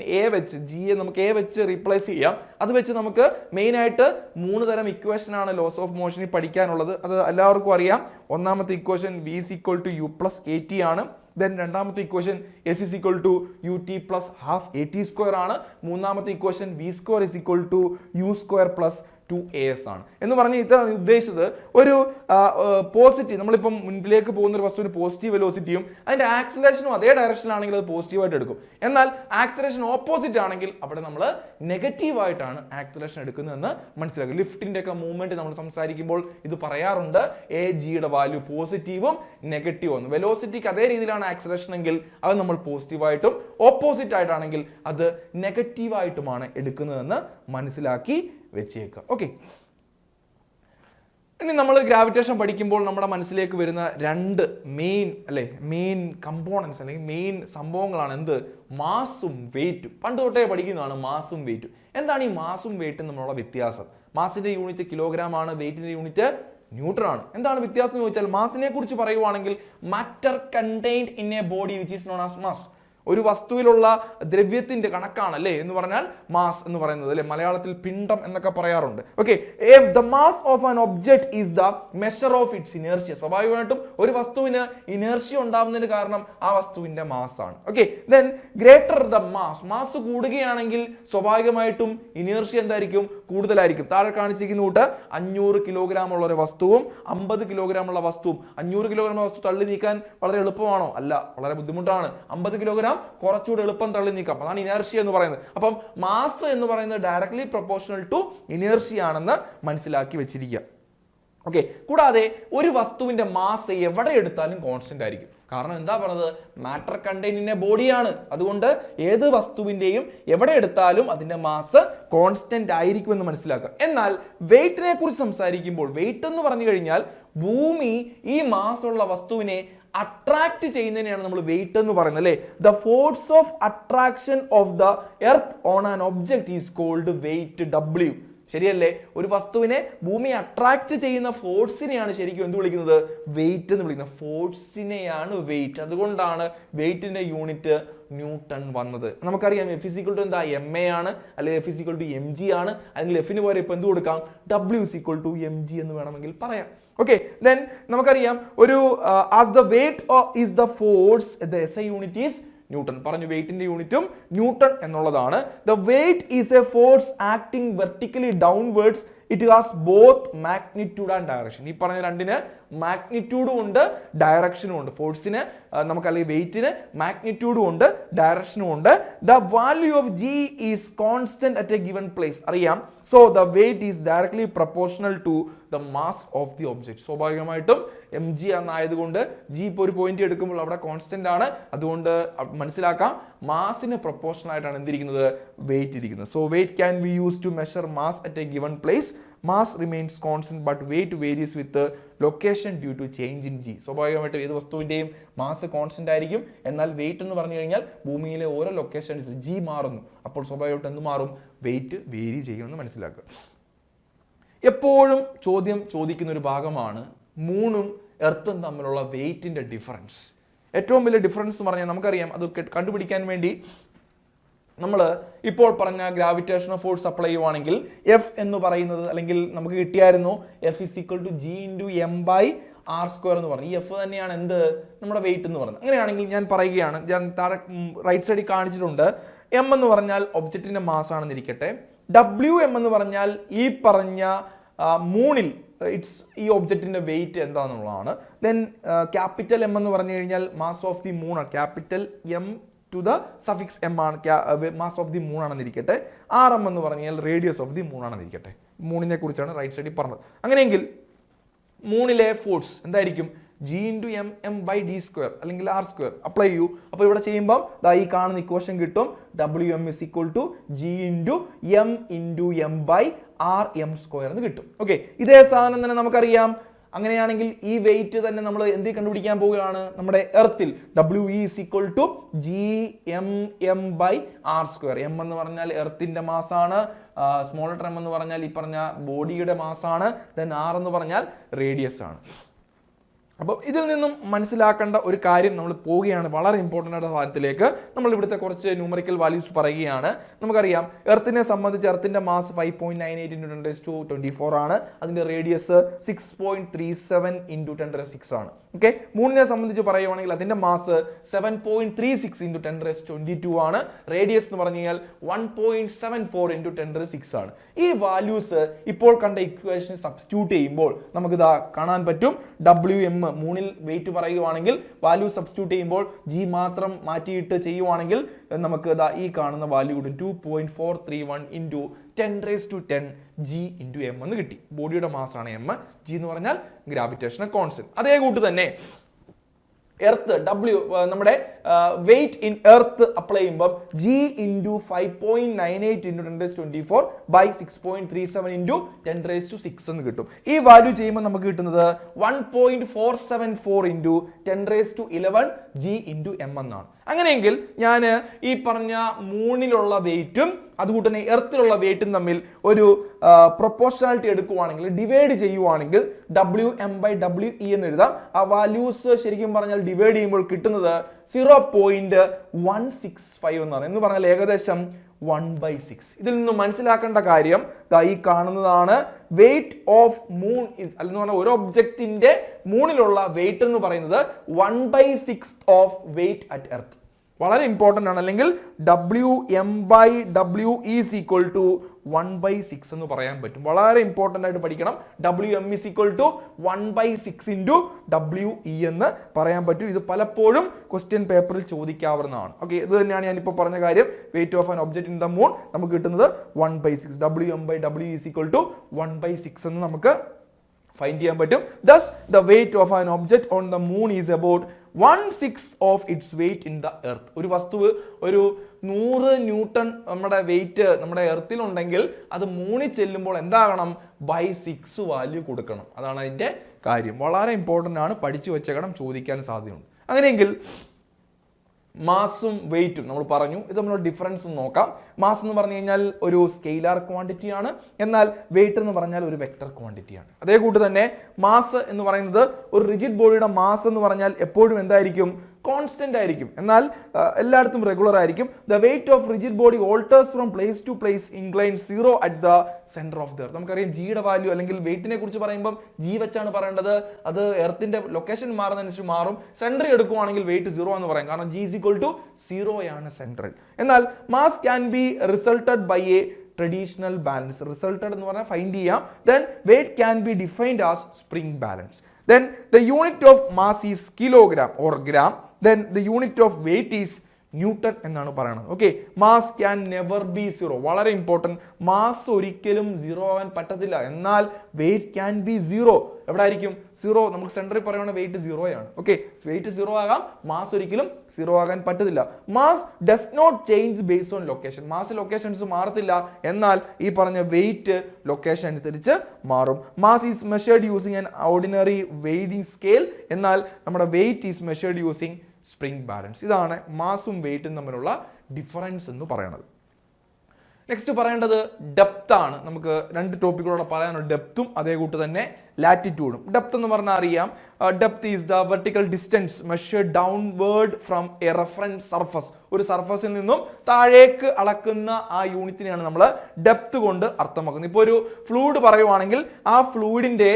ജിയെ നമുക്ക് എ വെച്ച് റീപ്ലേസ് ചെയ്യാം. അത് വെച്ച് നമുക്ക് മെയിൻ ആയിട്ട് 3 തരം ഇക്വേഷൻ ആണ് ലോസ് ഓഫ് മോഷനിൽ പഠിക്കാനുള്ളത്. അത് എല്ലാവർക്കും അറിയാം. ഒന്നാമത്തെ equation v is equal to u plus at ആണ്. ദെൻ രണ്ടാമത്തെ equation s is equal to ut plus half at square ആണ്. മൂന്നാമത്തെ equation v square is equal to u square plus 2as ആണ്. എന്ന് പറഞ്ഞ് ഇതാണ് ഉദ്ദേശിച്ചത്. ഒരു പോസിറ്റീവ്, നമ്മളിപ്പം മുൻപിലേക്ക് പോകുന്ന ഒരു വസ്തുവിന് പോസിറ്റീവ് വെലോസിറ്റിയും അതിന്റെ ആക്സിലറേഷനും അതേ ഡയറക്ഷനിലാണെങ്കിൽ അത് പോസിറ്റീവായിട്ട് എടുക്കും. എന്നാൽ ആക്സിലറേഷൻ ഓപ്പോസിറ്റ് ആണെങ്കിൽ അവിടെ നമ്മൾ നെഗറ്റീവായിട്ടാണ് ആക്സിലറേഷൻ എടുക്കുന്നതെന്ന് മനസ്സിലാക്കുക. ലിഫ്റ്റിന്റെ ഒക്കെ മൂവ്മെന്റ് നമ്മൾ സംസാരിക്കുമ്പോൾ ഇത് പറയാറുണ്ട്. എ ജിയുടെ വാല്യൂ പോസിറ്റീവും നെഗറ്റീവും ആണ്. വെലോസിറ്റിക്ക് അതേ രീതിയിലാണ് ആക്സിലറേഷൻ എങ്കിൽ അത് നമ്മൾ പോസിറ്റീവായിട്ടും, ഓപ്പോസിറ്റ് ആയിട്ടാണെങ്കിൽ അത് നെഗറ്റീവായിട്ടുമാണ് എടുക്കുന്നതെന്ന് മനസ്സിലാക്കി വെച്ചേക്കുക. ഓക്കെ, ഇനി നമ്മൾ ഗ്രാവിറ്റേഷൻ പഠിക്കുമ്പോൾ നമ്മുടെ മനസ്സിലേക്ക് വരുന്ന രണ്ട് മെയിൻ കമ്പോണൻസ് അല്ലെങ്കിൽ മെയിൻ സംഭവങ്ങളാണ് എന്ത്? മാസും വെയിറ്റും. പണ്ട് തൊട്ടേ പഠിക്കുന്നതാണ് മാസും വെയിറ്റും. എന്താണ് ഈ മാസും വെയിറ്റും തമ്മിലുള്ള വ്യത്യാസം? മാസിന്റെ യൂണിറ്റ് കിലോഗ്രാം ആണ്, വെയിറ്റിന്റെ യൂണിറ്റ് ന്യൂട്ടൺ ആണ്. എന്താണ് വ്യത്യാസം എന്ന് ചോദിച്ചാൽ, മാസിനെ കുറിച്ച് പറയുവാണെങ്കിൽ matter contained in A body which is known as mass. ഒരു വസ്തുവിലുള്ള ദ്രവ്യത്തിന്റെ കണക്കാണ് അല്ലേ എന്ന് പറഞ്ഞാൽ മാസ് എന്ന് പറയുന്നത് അല്ലെ. മലയാളത്തിൽ പിണ്ഡം എന്നൊക്കെ പറയാറുണ്ട്. Okay, the mass of an object is the measure of its inertia. സ്വാഭാവികമായിട്ടും ഒരു വസ്തുവിന് ഇനേർഷ്യ ഉണ്ടാവുന്നതിന് കാരണം ആ വസ്തുവിന്റെ മാസ് ആണ്. Okay, then greater the mass കൂടുകയാണെങ്കിൽ സ്വാഭാവികമായിട്ടും ഇനേർഷ്യ എന്തായിരിക്കും? കൂടുതലായിരിക്കും. താഴെ കാണിച്ചിരിക്കുന്ന കൂട്ട് 500 കിലോഗ്രാം ഉള്ള ഒരു വസ്തുവും 50 കിലോഗ്രാം ഉള്ള വസ്തുവും. 500 കിലോഗ്രാം വസ്തു തള്ളി നീക്കാൻ വളരെ എളുപ്പമാണോ? അല്ല, വളരെ ബുദ്ധിമുട്ടാണ്. 50 കിലോഗ്രാം കുറച്ചുകൂടി എളുപ്പം തള്ളി നീക്കാം. അതാണ് ഇനേർഷ്യ എന്ന് പറയുന്നത്. അപ്പം മാസ് എന്ന് പറയുന്നത് ഡയറക്ട്ലി പ്രൊപ്പോർഷണൽ ടു ഇനേർഷ്യ ആണെന്ന് മനസ്സിലാക്കി വെച്ചിരിക്കുക. ഓക്കെ, കൂടാതെ ഒരു വസ്തുവിന്റെ മാസ് എവിടെ എടുത്താലും കോൺസ്റ്റന്റ് ആയിരിക്കും. കാരണം എന്താ പറഞ്ഞത്? മാറ്റർ കണ്ടെയ്ൻഡ് ഇൻ എ ബോഡിയാണ്. അതുകൊണ്ട് ഏത് വസ്തുവിന്റെയും എവിടെ എടുത്താലും അതിന്റെ മാസ് കോൺസ്റ്റന്റ് ആയിരിക്കും എന്ന് മനസ്സിലാക്കുക. എന്നാൽ വെയിറ്റിനെ കുറിച്ച് സംസാരിക്കുമ്പോൾ, വെയിറ്റ് എന്ന് പറഞ്ഞു കഴിഞ്ഞാൽ ഭൂമി ഈ മാസ് ഉള്ള വസ്തുവിനെ അട്രാക്ട് ചെയ്യുന്നതിനെയാണ് നമ്മൾ വെയിറ്റ് എന്ന് പറയുന്നത് അല്ലേ. The force of attraction of the earth on an object is called weight W. ശരിയല്ലേ? ഒരു വസ്തുവിനെ ഭൂമി അട്രാക്ട് ചെയ്യുന്ന ഫോഴ്സിനെയാണ് ശരിക്കും എന്ത് വിളിക്കുന്നത്? വെയിറ്റ് എന്ന് വിളിക്കുന്നത്. ഫോഴ്സിനെയാണ് വെയിറ്റ്. അതുകൊണ്ടാണ് വെയിറ്റിന്റെ യൂണിറ്റ് ന്യൂട്ടൺ വന്നത്. നമുക്കറിയാം F is equal to എന്താ? MA ആണ്, അല്ലെങ്കിൽ F is equal to mg ആണ്, അല്ലെങ്കിൽ F ന് പകരം ഇപ്പൊ എന്ത് കൊടുക്കാം? W is equal to mg എന്ന് വേണമെങ്കിൽ പറയാം. ഓക്കെ, ദെൻ നമുക്കറിയാം ഒരു as the weight is the force, the SI unit is newton. പറഞ്ഞു വെയിറ്റിന്റെ യൂണിറ്റും ന്യൂട്ടൺ എന്നുള്ളതാണ്. The weight is A force acting vertically downwards. It has both magnitude and direction. ഈ പറഞ്ഞ രണ്ടിന് മാഗ്നിറ്റ്യൂഡും ഉണ്ട് ഡയറക്ഷനും ഉണ്ട്. ഫോഴ്സിന് നമുക്ക് അല്ലെങ്കിൽ വെയിറ്റിന് മാഗ്നിറ്റ്യൂഡും ഉണ്ട് ഡയറക്ഷനും ഉണ്ട്. The value of G is constant at a given place. അറിയാം. So the weight is directly proportional to the mass of the object. സ്വാഭാവികമായിട്ടും mg എന്നായതുകൊണ്ട് ജി ഇപ്പോൾ ഒരു പോയിന്റ് എടുക്കുമ്പോൾ അവിടെ കോൺസ്റ്റന്റ് ആണ്. അതുകൊണ്ട് മനസ്സിലാക്കാം മാസിന് പ്രൊപ്പോർഷണൽ ആയിട്ടാണ് എന്തിരിക്കുന്നത്? വെയിറ്റ് ഇരിക്കുന്നത്. So weight can be use to measure mass at a given place. Mass remains constant but weight varies with location due to change in G. സ്വാഭാവികമായിട്ടും ഏത് വസ്തുവിന്റെയും മാസ് കോൺസ്റ്റന്റ് ആയിരിക്കും. എന്നാൽ വെയിറ്റ് എന്ന് പറഞ്ഞു കഴിഞ്ഞാൽ ഭൂമിയിലെ ഓരോ ലൊക്കേഷൻസിൽ ജി മാറുന്നു. അപ്പോൾ സ്വാഭാവികമായിട്ടും എന്ത് മാറും? വെയിറ്റ് വേരി ചെയ്യുമെന്ന് മനസ്സിലാക്കുക. എപ്പോഴും ചോദ്യം ചോദിക്കുന്ന ഒരു ഭാഗമാണ് മൂണും എർത്തും തമ്മിലുള്ള വെയിറ്റിന്റെ ഡിഫറൻസ്. ഏറ്റവും വലിയ ഡിഫറൻസ് എന്ന് പറഞ്ഞാൽ നമുക്കറിയാം, അത് കണ്ടുപിടിക്കാൻ വേണ്ടി നമ്മൾ ഇപ്പോൾ പറഞ്ഞ ഗ്രാവിറ്റേഷണൽ ഫോഴ്സ് അപ്ലൈ ചെയ്യുവാണെങ്കിൽ F എന്ന് പറയുന്നത്, അല്ലെങ്കിൽ നമുക്ക് കിട്ടിയായിരുന്നു F is equal to G into m/r² എന്ന് പറഞ്ഞു. ഈ F തന്നെയാണ് എന്ത്? നമ്മുടെ വെയിറ്റ് എന്ന് പറയുന്നത്. അങ്ങനെയാണെങ്കിൽ ഞാൻ പറയുകയാണ്, ഞാൻ താഴെ റൈറ്റ് സൈഡിൽ കാണിച്ചിട്ടുണ്ട്. എം എന്ന് പറഞ്ഞാൽ ഒബ്ജക്റ്റിന്റെ മാസ് ആണെന്നിരിക്കട്ടെ, ഡബ്ല്യു എം എന്ന് പറഞ്ഞാൽ ഈ പറഞ്ഞ മൂണിൽ ഈ ഒബ്ജക്റ്റിന്റെ വെയിറ്റ് എന്താണെന്നുള്ളതാണ്. ദെൻ ക്യാപിറ്റൽ എം എന്ന് പറഞ്ഞു കഴിഞ്ഞാൽ മാസ് ഓഫ് ദി മൂൺ ആണ്, capital M to the suffix M ആണ് മാസ് ഓഫ് ദി മൂൺ ആണെന്നിരിക്കട്ടെ. ആർ എം എന്ന് പറഞ്ഞാൽ റേഡിയസ് ഓഫ് ദി മൂൺ ആണെന്നിരിക്കട്ടെ. മൂണിനെ കുറിച്ചാണ് റൈറ്റ് സൈഡിൽ പറഞ്ഞത്. അങ്ങനെയെങ്കിൽ മൂണിലെ ഫോഴ്സ് എന്തായിരിക്കും? G into M M by D square അല്ലെങ്കിൽ ആർ സ്ക്വയർ അപ്ലൈ ചെയ്യൂ. അപ്പോൾ ഇവിടെ ചെയ്യുമ്പോൾ ഈ കാണുന്ന ഇക്വേഷൻ കിട്ടും. W M is equal to G into M by R M square എന്ന് കിട്ടും. ഓക്കെ, ഇതേ സാധനം തന്നെ നമുക്കറിയാം. അങ്ങനെയാണെങ്കിൽ ഈ വെയിറ്റ് തന്നെ നമ്മൾ എന്ത് കണ്ടുപിടിക്കാൻ പോവുകയാണ്? നമ്മുടെ എർത്തിൽ W E is equal to G M by R square. M എന്ന് പറഞ്ഞാൽ എർത്തിന്റെ മാസാണ്, സ്മോൾ ലെറ്റർ എം എന്ന് പറഞ്ഞാൽ ഈ പറഞ്ഞ ബോഡിയുടെ മാസാണ്, ദെൻ ആർ എന്ന് പറഞ്ഞാൽ റേഡിയസ് ആണ്. അപ്പോൾ ഇതിൽ നിന്നും മനസ്സിലാക്കേണ്ട ഒരു കാര്യം നമ്മൾ പോവുകയാണ് വളരെ ഇമ്പോർട്ടൻ്റ് ആയിട്ടുള്ള കാര്യത്തിലേക്ക്. നമ്മൾ ഇവിടുത്തെ കുറച്ച് ന്യൂമറിക്കൽ വാല്യൂസ് പറയുകയാണ്. നമുക്കറിയാം എർത്തിനെ സംബന്ധിച്ച് എർത്തിന്റെ മാസ് 5.98 × 10⁻²⁴ ആണ്. അതിന്റെ റേഡിയസ് 6.37 × 10⁻⁶ ആണ്. ഓക്കെ, മൂണിനെ സംബന്ധിച്ച് പറയുവാണെങ്കിൽ അതിന്റെ മാസ് 7.36 × 10⁻22 ആണ്. റേഡിയസ് എന്ന് പറഞ്ഞു കഴിഞ്ഞാൽ 1.74 × 10⁻⁶ ആണ്. ഈ വാല്യൂസ് ഇപ്പോൾ കണ്ട ഇക്വേഷൻ സബ്സ്റ്റിറ്റ്യൂട്ട് ചെയ്യുമ്പോൾ നമുക്ക് ഇതാ കാണാൻ പറ്റും. ഡബ്ല്യു എം മൂണിൽ വെയിറ്റ് പറയുവാണെങ്കിൽ വാല്യൂ സബ്സ്റ്റിറ്റ്യൂട്ട് ചെയ്യുമ്പോൾ ജി മാത്രം മാറ്റിയിട്ട് ചെയ്യുവാണെങ്കിൽ നമുക്ക് ഈ കാണുന്ന വാല്യൂ കിട്ടും. 2.431 × 10⁻10 ജി ഇൻറ്റു എം എന്ന് കിട്ടി. ബോഡിയുടെ മാസ് ആണ് എം, ജി എന്ന് പറഞ്ഞാൽ ഗ്രാവിറ്റേഷണൽ കോൺസ്റ്റന്റ്. അതേ കൂട്ട് തന്നെ എർത്ത് ഡബ്ല്യു നമ്മുടെ വെയിറ്റ് ഇൻ എർത്ത് അപ്ലൈ ചെയ്യുമ്പോൾ ജി ഇൻറ്റു 5.98 × 10⁻24 ബൈ 6.37 × 10⁻6 എന്ന് കിട്ടും. ഈ വാല്യൂ ചെയ്യുമ്പോൾ നമുക്ക് കിട്ടുന്നത് 1.474 × 10⁻11 ജി ഇൻറ്റു എം എന്നാണ്. അങ്ങനെയെങ്കിൽ ഞാൻ ഈ പറഞ്ഞ മൂണിലുള്ള വെയിറ്റും അതുകൂട്ട് തന്നെ എർത്തിലുള്ള വെയിറ്റും തമ്മിൽ ഒരു പ്രൊപ്പോർഷണാലിറ്റി എടുക്കുവാണെങ്കിൽ, ഡിവൈഡ് ചെയ്യുവാണെങ്കിൽ W M by W E എന്ന് എഴുതാം. ആ വാല്യൂസ് ശരിക്കും പറഞ്ഞാൽ ഡിവൈഡ് ചെയ്യുമ്പോൾ കിട്ടുന്നത് 0.165 എന്ന് പറഞ്ഞാൽ ഏകദേശം 1/6. ഇതിൽ നിന്ന് മനസ്സിലാക്കേണ്ട കാര്യം ഈ കാണുന്നതാണ്. വെയിറ്റ് ഓഫ് മൂൺ എന്ന് പറഞ്ഞാൽ ഒരു ഒബ്ജക്റ്റിന്റെ മൂണിലുള്ള വെയിറ്റ് എന്ന് പറയുന്നത് 1/6 ഓഫ് വെയിറ്റ് അറ്റ് എർത്ത്. വളരെ ഇമ്പോർട്ടൻ്റ് ആണ്. അല്ലെങ്കിൽ W M by W is equal to 1/6 എന്ന് പറയാൻ പറ്റും. വളരെ ഇമ്പോർട്ടൻ്റ് ആയിട്ട് പഠിക്കണം. W M is equal to 1/6 × W E എന്ന് പറയാൻ പറ്റും. ഇത് പലപ്പോഴും ക്വസ്റ്റ്യൻ പേപ്പറിൽ ചോദിക്കാവുന്നതാണ്. ഓക്കെ, ഇത് തന്നെയാണ് ഞാനിപ്പോൾ പറഞ്ഞ കാര്യം. Weight of an object in the moon നമുക്ക് കിട്ടുന്നത് 1/6. W M by W is equal to 1/6 എന്ന് നമുക്ക് ഫൈൻഡ് ചെയ്യാൻ പറ്റും. Thus the weight of an object on the moon is about 1/6 of its weight in the earth. ഒരു വസ്തുവ് ഒരു 100 newton നമ്മുടെ wait നമ്മുടെ എർത്തിൽ ഉണ്ടെങ്കിൽ അത് മൂണിൽ ചെല്ലുമ്പോൾ എന്താകണം? ബൈ 6 വാല്യൂ കൊടുക്കണം. അതാണ് അതിന്റെ കാര്യം. വളരെ ഇമ്പോർട്ടൻ്റ് ആണ്, പഠിച്ചു വെച്ചേക്കണം, ചോദിക്കാൻ സാധ്യതയുണ്ട്. അങ്ങനെയെങ്കിൽ മാസും വെയിറ്റും നമ്മൾ പറഞ്ഞു. ഇത് നമ്മൾ ഡിഫറൻസ് നോക്കാം. മാസ് എന്ന് പറഞ്ഞു കഴിഞ്ഞാൽ ഒരു സ്കെയിലാർ ക്വാണ്ടിറ്റി ആണ്, എന്നാൽ വെയിറ്റ് എന്ന് പറഞ്ഞാൽ ഒരു വെക്ടർ ക്വാണ്ടിറ്റി ആണ്. അതേ കൂട്ട് തന്നെ മാസ് എന്ന് പറയുന്നത് ഒരു റിജിഡ് ബോഡിയുടെ മാസ് എന്ന് പറഞ്ഞാൽ എപ്പോഴും എന്തായിരിക്കും? കോൺസ്റ്റന്റ് ആയിരിക്കും, എന്നാൽ എല്ലായിടത്തും റെഗുലർ ആയിരിക്കും. The weight of rigid body alters from place to place incline 0 at the centre of the earth. നമുക്കറിയാം ജിയുടെ വാല്യൂ അല്ലെങ്കിൽ വെയിറ്റിനെ കുറിച്ച് പറയുമ്പോൾ ജി വെച്ചാണ് പറയേണ്ടത്. അത് എർത്തിന്റെ ലൊക്കേഷൻ മാറുന്നതനുസരിച്ച് മാറും. സെന്ററിൽ എടുക്കുവാണെങ്കിൽ വെയിറ്റ് 0 എന്ന് പറയും, കാരണം ജി ഈസ് ഈക്വൽ ടു 0 ആണ് സെൻട്രൽ. എന്നാൽ mass can be resulted by a traditional balance. Resulted എന്ന് പറഞ്ഞാൽ ഫൈൻഡ് ചെയ്യാം. Then weight can be defined as spring balance. Then the unit of mass is kilogram or gram. Then the unit of weight is newton എന്നാണ് പറയുന്നത്. Okay, mass can never be 0. വളരെ important. Mass ഒരിക്കലും 0 ആവാൻ പറ്റത്തില്ല, എന്നാൽ wait can B 0. എവിടെ ആയിരിക്കും 0? നമുക്ക് സെൻറ്ററിൽ പറയുകയാണെങ്കിൽ വെയിറ്റ് 0 ആണ്. ഓക്കെ, വെയിറ്റ് 0 ആകാം, മാസ് ഒരിക്കലും 0 ആകാൻ പറ്റത്തില്ല. Mass does not change based on location. Mass locations മാറത്തില്ല, എന്നാൽ ഈ പറഞ്ഞ വെയിറ്റ് ലൊക്കേഷൻ അനുസരിച്ച് മാറും. Mass is measured using an ordinary weighing scale, എന്നാൽ നമ്മുടെ weight is measured using spring balance. ഇതാണ് മാസും വെയിറ്റും തമ്മിലുള്ള ഡിഫറൻസ് എന്ന് പറയുന്നത്. നെക്സ്റ്റ് പറയേണ്ടത് ഡെപ്ത് ആണ്. നമുക്ക് രണ്ട് ടോപ്പിക്കുകളോടെ പറയാനുണ്ട്, ഡെപ്തും അതേ കൂട്ട് തന്നെ ലാറ്റിറ്റ്യൂഡും. ഡെപ്ത് എന്ന് പറഞ്ഞാൽ അറിയാം, depth is the vertical distance measured downward from A reference surface. ഒരു സർഫസിൽ നിന്നും താഴേക്ക് അളക്കുന്ന ആ യൂണിറ്റിനെയാണ് നമ്മൾ ഡെപ്ത് കൊണ്ട് അർത്ഥമാക്കുന്നത്. ഇപ്പോൾ ഒരു ഫ്ലൂയിഡ് പറയുവാണെങ്കിൽ ആ ഫ്ലൂയിഡിന്റെ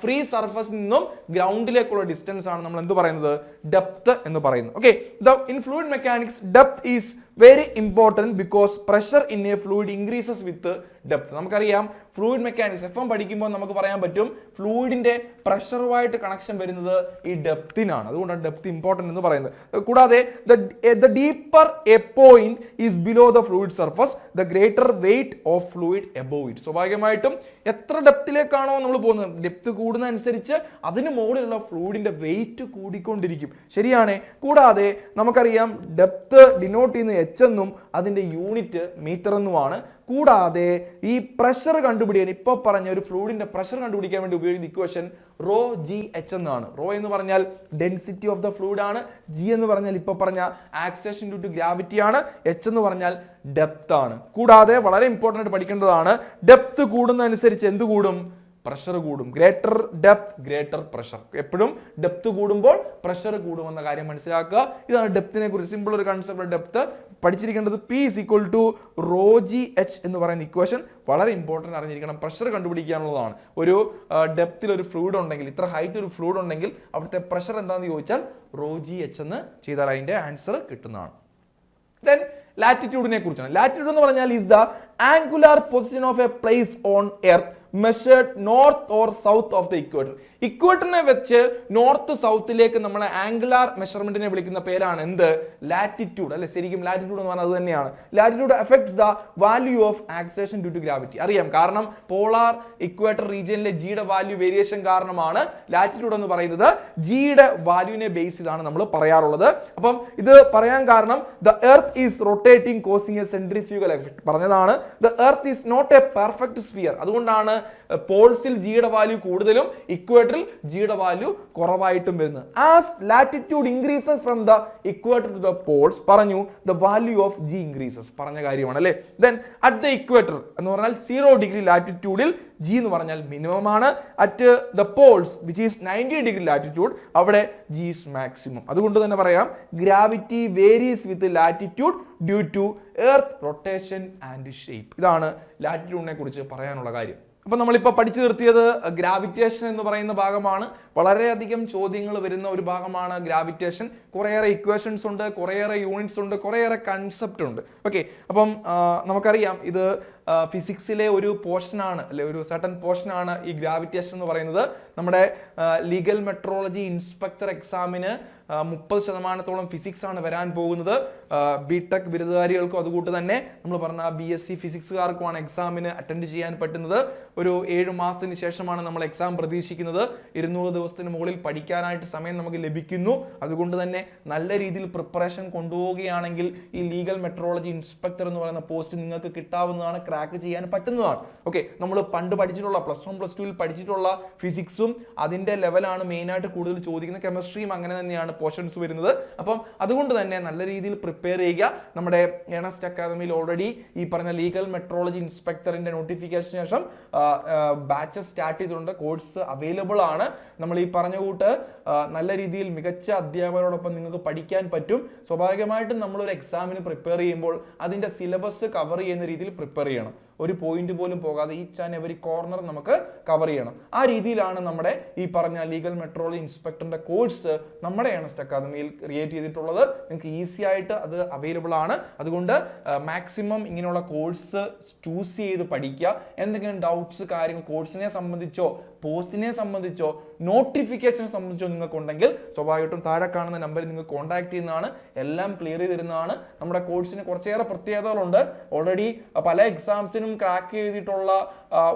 ഫ്രീ സർഫസിൽ നിന്നും ഗ്രൗണ്ടിലേക്കുള്ള ഡിസ്റ്റൻസ് ആണ് നമ്മൾ എന്ത് പറയുന്നത്? ഡെപ്ത് എന്ന് പറയുന്നത്. Okay, in fluid mechanics depth is very important because pressure in A fluid increases with depth. നമുക്കറിയാം ഫ്ലൂയിഡ് മെക്കാനിക്സ് FM പഠിക്കുമ്പോൾ നമുക്ക് പറയാൻ പറ്റും ഫ്ലൂയിഡിന്റെ പ്രഷറുമായിട്ട് കണക്ഷൻ വരുന്നത് ഈ ഡെപ്തിനാണ്. അതുകൊണ്ടാണ് ഡെപ്ത് ഇമ്പോർട്ടൻ്റ് എന്ന് പറയുന്നത്. കൂടാതെ the deeper A point is below the fluid surface the greater weight of fluid above it. സ്വാഭാവികമായിട്ടും എത്ര ഡെപ്തിലേക്കാണോ നമ്മൾ പോകുന്നത്, ഡെപ്ത് കൂടുന്നതനുസരിച്ച് അതിന് മുകളിലുള്ള ഫ്ലൂയിഡിന്റെ വെയിറ്റ് കൂടിക്കൊണ്ടിരിക്കും. ശരിയാണ്. കൂടാതെ നമുക്കറിയാം ഡെപ്ത് ഡിനോട്ട് ചെയ്യുന്ന H എന്നും അതിന്റെ യൂണിറ്റ് മീറ്റർ എന്നുമാണ്. കൂടാതെ ഈ പ്രഷർ കണ്ടുപിടിക്കാൻ, ഇപ്പോൾ പറഞ്ഞ ഒരു ഫ്ലൂയിഡിന്റെ പ്രഷർ കണ്ടുപിടിക്കാൻ വേണ്ടി ഉപയോഗിക്കുന്ന ഇക്വേഷൻ റോ ജി എച്ച് എന്നാണ്. റോ എന്ന് പറഞ്ഞാൽ ഡെൻസിറ്റി ഓഫ് ദ ഫ്ലൂയിഡ് ആണ്. ജി എന്ന് പറഞ്ഞാൽ ഇപ്പോൾ പറഞ്ഞ ആക്സിലറേഷൻ ഡ്യൂ ടു ഗ്രാവിറ്റി ആണ്. എച്ച് എന്ന് പറഞ്ഞാൽ ഡെപ്ത് ആണ്. കൂടാതെ വളരെ ഇമ്പോർട്ടൻ്റ് ആയിട്ട് പഠിക്കേണ്ടതാണ്, ഡെപ്ത് കൂടുന്നതനുസരിച്ച് എന്ത് കൂടും? പ്രഷർ കൂടും. Greater depth greater pressure. എപ്പോഴും ഡെപ്ത് കൂടുമ്പോൾ പ്രഷർ കൂടുമെന്ന കാര്യം മനസ്സിലാക്കുക. ഇതാണ് ഡെപ്തിനെ കുറിച്ച് സിമ്പിൾ ഒരു കൺസെപ്റ്റ്. ഡെപ്ത് പഠിച്ചിരിക്കേണ്ടത് P is equal to rho g h എന്ന് പറയുന്ന ഇക്വേഷൻ വളരെ ഇമ്പോർട്ടൻ്റ് അറിഞ്ഞിരിക്കണം. പ്രഷർ കണ്ടുപിടിക്കാനുള്ളതാണ്. ഒരു ഡെപ്തിൽ ഒരു ഫ്ലൂയിഡ് ഉണ്ടെങ്കിൽ, ഇത്ര ഹൈറ്റ് ഒരു ഫ്ലൂയിഡ് ഉണ്ടെങ്കിൽ അവിടുത്തെ പ്രഷർ എന്താണെന്ന് ചോദിച്ചാൽ റോ ജി എച്ച് എന്ന് ചെയ്താൽ അതിൻ്റെ ആൻസർ കിട്ടുന്നതാണ്. ദെൻ ലാറ്റിറ്റ്യൂഡിനെ കുറിച്ചാണ്. ലാറ്റിറ്റ്യൂഡ് എന്ന് പറഞ്ഞാൽ is the angular position of a place on earth measured north or south of the equator. ഇക്വേറ്ററിനെ വെച്ച് നോർത്ത് സൗത്തിലേക്ക് നമ്മൾ ആംഗുലാർ മെഷർമെന്റിനെ വിളിക്കുന്ന പേരാണ് എന്ത്? ലാറ്റിറ്റ്യൂഡ്. അല്ലെ, ശരിക്കും ലാറ്റിറ്റ്യൂഡ് എന്ന് പറഞ്ഞാൽ അത് തന്നെയാണ്. Latitude affects the value of acceleration due to gravity. അറിയാം, കാരണം പോളാർ ഇക്വേറ്റർ റീജിയനിലെ ജിയുടെ വാല്യൂ വേരിയേഷൻ കാരണമാണ് ലാറ്റിറ്റ്യൂഡ് എന്ന് പറയുന്നത്. ജിയുടെ വാല്യൂവിനെ ബേസ് ചെയ്താണ് നമ്മൾ പറയാറുള്ളത്. അപ്പം ഇത് പറയാൻ കാരണം the earth is rotating causing a centrifugal effect പറഞ്ഞതാണ്. The earth is not a perfect sphere. അതുകൊണ്ടാണ് പോൾസിൽ ജിയുടെ വാല്യൂ കൂടുതലും ഇക്വേറ്ററിൽ ജിയുടെ വാല്യൂ കുറവായിട്ടും വരുന്നത്. As latitude increases from the equator to the poles പറഞ്ഞു the value of G increases പറഞ്ഞ കാര്യമാണ് അല്ലേ. ദെൻ അറ്റ് ദ ഇക്വേറ്റർ എന്ന് പറഞ്ഞാൽ 0 ഡിഗ്രി ലാറ്റിറ്റ്യൂഡിൽ ജി എന്ന് പറഞ്ഞാൽ മിനിമം ആണ്. At the poles which is 90 degree latitude അവിടെ ജി ഈസ് മാക്സിമം. അതുകൊണ്ട് തന്നെ പറയാം gravity varies with latitude due to earth rotation and shape. ഇതാണ് ലാറ്റിറ്റ്യൂഡിനെ കുറിച്ച് പറയാനുള്ള കാര്യം. അപ്പോൾ നമ്മളിപ്പോൾ പഠിച്ചു നിർത്തിയത് ഗ്രാവിറ്റേഷൻ എന്ന് പറയുന്ന ഭാഗമാണ്. വളരെയധികം ചോദ്യങ്ങൾ വരുന്ന ഒരു ഭാഗമാണ് ഗ്രാവിറ്റേഷൻ. കുറേയേറെ ഇക്വേഷൻസ് ഉണ്ട്, കുറേയേറെ യൂണിറ്റ്സ് ഉണ്ട്, കുറേയേറെ കൺസെപ്റ്റ് ഉണ്ട്. ഓക്കെ, അപ്പം നമുക്കറിയാം ഇത് ഫിസിക്സിലെ ഒരു പോർഷനാണ്, അല്ലെ, ഒരു സർട്ടൻ പോർഷനാണ് ഈ ഗ്രാവിറ്റേഷൻ എന്ന് പറയുന്നത്. നമ്മുടെ ലീഗൽ മെട്രോളജി ഇൻസ്പെക്ടർ എക്സാമിന് 30% ഫിസിക്സ് ആണ് വരാൻ പോകുന്നത്. ബിടെക് ബിരുദധാരികൾക്കും അതുകൂട്ട് തന്നെ നമ്മൾ പറഞ്ഞ BSc ഫിസിക്സുകാർക്കുമാണ് എക്സാമിന് അറ്റൻഡ് ചെയ്യാൻ പറ്റുന്നത്. ഒരു 7 മാസത്തിന് ശേഷമാണ് നമ്മൾ എക്സാം പ്രതീക്ഷിക്കുന്നത്. 200 ദിവസത്തിന് മുകളിൽ പഠിക്കാനായിട്ട് സമയം നമുക്ക് ലഭിക്കുന്നു. അതുകൊണ്ട് തന്നെ നല്ല രീതിയിൽ പ്രിപ്പറേഷൻ കൊണ്ടുപോവുകയാണെങ്കിൽ ഈ ലീഗൽ മെട്രോളജി ഇൻസ്പെക്ടർ എന്ന് പറയുന്ന പോസ്റ്റ് നിങ്ങൾക്ക് കിട്ടാവുന്നതാണ്, ക്രാക്ക് ചെയ്യാൻ പറ്റുന്നതാണ്. ഓക്കെ, നമ്മൾ പണ്ട് പഠിച്ചിട്ടുള്ള +1 +2 പഠിച്ചിട്ടുള്ള ഫിസിക്സും അതിന്റെ ലെവലാണ് മെയിനായിട്ട് കൂടുതൽ ചോദിക്കുന്നത്. കെമിസ്ട്രിയും അങ്ങനെ തന്നെയാണ് പോർഷൻസ് വരുന്നത്. അപ്പം അതുകൊണ്ട് തന്നെ നല്ല രീതിയിൽ പ്രിപ്പയർ ചെയ്യുക. നമ്മുടെ ഏണസ്റ്റ് അക്കാദമിയിൽ ഓൾറെഡി ഈ പറഞ്ഞ ലീഗൽ മെട്രോളജി ഇൻസ്പെക്ടറിന്റെ നോട്ടിഫിക്കേഷന് ശേഷം ബാച്ചസ് സ്റ്റാർട്ട് ചെയ്തിട്ടുണ്ട്. കോഴ്സ് അവൈലബിൾ ആണ്. നമ്മൾ ഈ പറഞ്ഞ കൂട്ട് നല്ല രീതിയിൽ മികച്ച അധ്യാപകരോടൊപ്പം നിങ്ങൾക്ക് പഠിക്കാൻ പറ്റും. സ്വാഭാവികമായിട്ടും നമ്മളൊരു എക്സാമിന് പ്രിപ്പയർ ചെയ്യുമ്പോൾ അതിന്റെ സിലബസ് കവർ ചെയ്യുന്ന രീതിയിൽ പ്രിപ്പയർ ചെയ്യണം. ഒരു പോയിന്റ് പോലും പോകാതെ ഈച്ച് ആൻഡ് എവരി കോർണർ നമുക്ക് കവർ ചെയ്യണം. ആ രീതിയിലാണ് നമ്മുടെ ഈ പറഞ്ഞ ലീഗൽ മെട്രോളജി ഇൻസ്പെക്ടറിന്റെ കോഴ്സ് നമ്മുടെ ഏണസ്റ്റ് അക്കാദമിയിൽ ക്രിയേറ്റ് ചെയ്തിട്ടുള്ളത്. നിങ്ങൾക്ക് ഈസി ആയിട്ട് അത് അവൈലബിൾ ആണ്. അതുകൊണ്ട് മാക്സിമം ഇങ്ങനെയുള്ള കോഴ്സ് ചൂസ് ചെയ്ത് പഠിക്കുക. എന്തെങ്കിലും ഡൗട്ട്സ് കാര്യങ്ങൾ കോഴ്സിനെ സംബന്ധിച്ചോ പോസ്റ്റിനെ സംബന്ധിച്ചോ നോട്ടിഫിക്കേഷനെ സംബന്ധിച്ചോ നിങ്ങൾക്ക് ഉണ്ടെങ്കിൽ സ്വാഭാവികമായിട്ടും താഴെ കാണുന്ന നമ്പറിൽ നിങ്ങൾക്ക് കോൺടാക്ട് ചെയ്യുന്നതാണ്. എല്ലാം ക്ലിയർ ചെയ്ത് തരുന്നതാണ്. നമ്മുടെ കോഴ്സിന് കുറച്ചേറെ പ്രത്യേകതകളുണ്ട്. ഓൾറെഡി പല എക്സാംസിനും ക്രാക്ക് ചെയ്തിട്ടുള്ള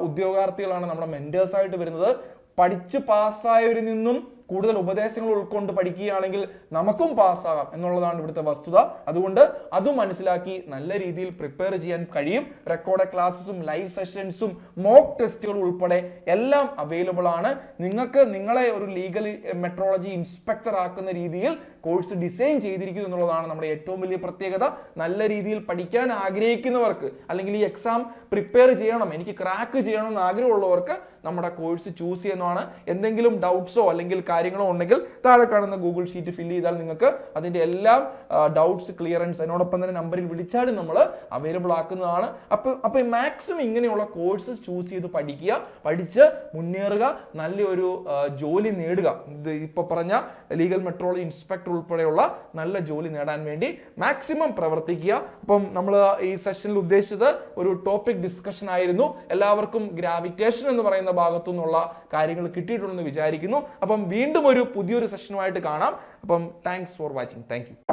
ഉദ്യോഗാർത്ഥികളാണ് നമ്മുടെ മെന്റേഴ്സ് ആയിട്ട് വരുന്നത്. പഠിച്ച് പാസ്സായവരിൽ നിന്നും കൂടുതൽ ഉപദേശങ്ങൾ ഉൾക്കൊണ്ട് പഠിക്കുകയാണെങ്കിൽ നമുക്കും പാസ്സാകാം എന്നുള്ളതാണ് ഇവിടുത്തെ വസ്തുത. അതുകൊണ്ട് അത് മനസ്സിലാക്കി നല്ല രീതിയിൽ പ്രിപ്പയർ ചെയ്യാൻ കഴിയും. റെക്കോർഡ് ക്ലാസ്സസും ലൈവ് സെഷൻസും മോക്ക് ടെസ്റ്റുകൾ ഉൾപ്പെടെ എല്ലാം അവൈലബിൾ ആണ്. നിങ്ങൾക്ക് നിങ്ങളെ ഒരു ലീഗൽ മെട്രോളജി ഇൻസ്പെക്ടർ ആക്കുന്ന രീതിയിൽ കോഴ്സ് ഡിസൈൻ ചെയ്തിരിക്കുന്നു എന്നുള്ളതാണ് നമ്മുടെ ഏറ്റവും വലിയ പ്രത്യേകത. നല്ല രീതിയിൽ പഠിക്കാൻ ആഗ്രഹിക്കുന്നവർക്ക് അല്ലെങ്കിൽ ഈ എക്സാം പ്രിപ്പയർ ചെയ്യണം, എനിക്ക് ക്രാക്ക് ചെയ്യണം എന്ന് ആഗ്രഹമുള്ളവർക്ക് നമ്മുടെ കോഴ്സ് ചൂസ് ചെയ്യുന്നതാണ്. എന്തെങ്കിലും ഡൗട്ട്സോ അല്ലെങ്കിൽ കാര്യങ്ങളോ ഉണ്ടെങ്കിൽ താഴെ കാണുന്ന ഗൂഗിൾ ഷീറ്റ് ഫില്ല് ചെയ്താൽ നിങ്ങൾക്ക് അതിന്റെ എല്ലാം ഡൗട്ട്സ് ക്ലിയറൻസ് അതിനോടൊപ്പം തന്നെ നമ്പറിൽ വിളിച്ചാലും നമ്മൾ അവൈലബിൾ ആക്കുന്നതാണ്. അപ്പോൾ മാക്സിമം ഇങ്ങനെയുള്ള കോഴ്സസ് ചൂസ് ചെയ്ത് പഠിക്കുക, പഠിച്ച് മുന്നേറുക, നല്ലൊരു ജോലി നേടുക. ഇത് ഇപ്പോൾ പറഞ്ഞ ലീഗൽ മെട്രോളജി ഇൻസ്പെക്ടർ ഉൾപ്പെടെയുള്ള നല്ല ജോലി നേടാൻ വേണ്ടി മാക്സിമം പ്രവർത്തിക്കുക. അപ്പം നമ്മൾ ഈ സെഷനിൽ ഉദ്ദേശിച്ചത് ഒരു ടോപ്പിക് ഡിസ്കഷൻ ആയിരുന്നു. എല്ലാവർക്കും ഗ്രാവിറ്റേഷൻ എന്ന് പറയുന്ന ഭാഗത്തു നിന്നുള്ള കാര്യങ്ങൾ കിട്ടിയിട്ടുണ്ടെന്ന് വിചാരിക്കുന്നു. അപ്പം വീണ്ടും ഒരു പുതിയൊരു സെഷനുമായിട്ട് കാണാം. അപ്പം thanks for watching. Thank you.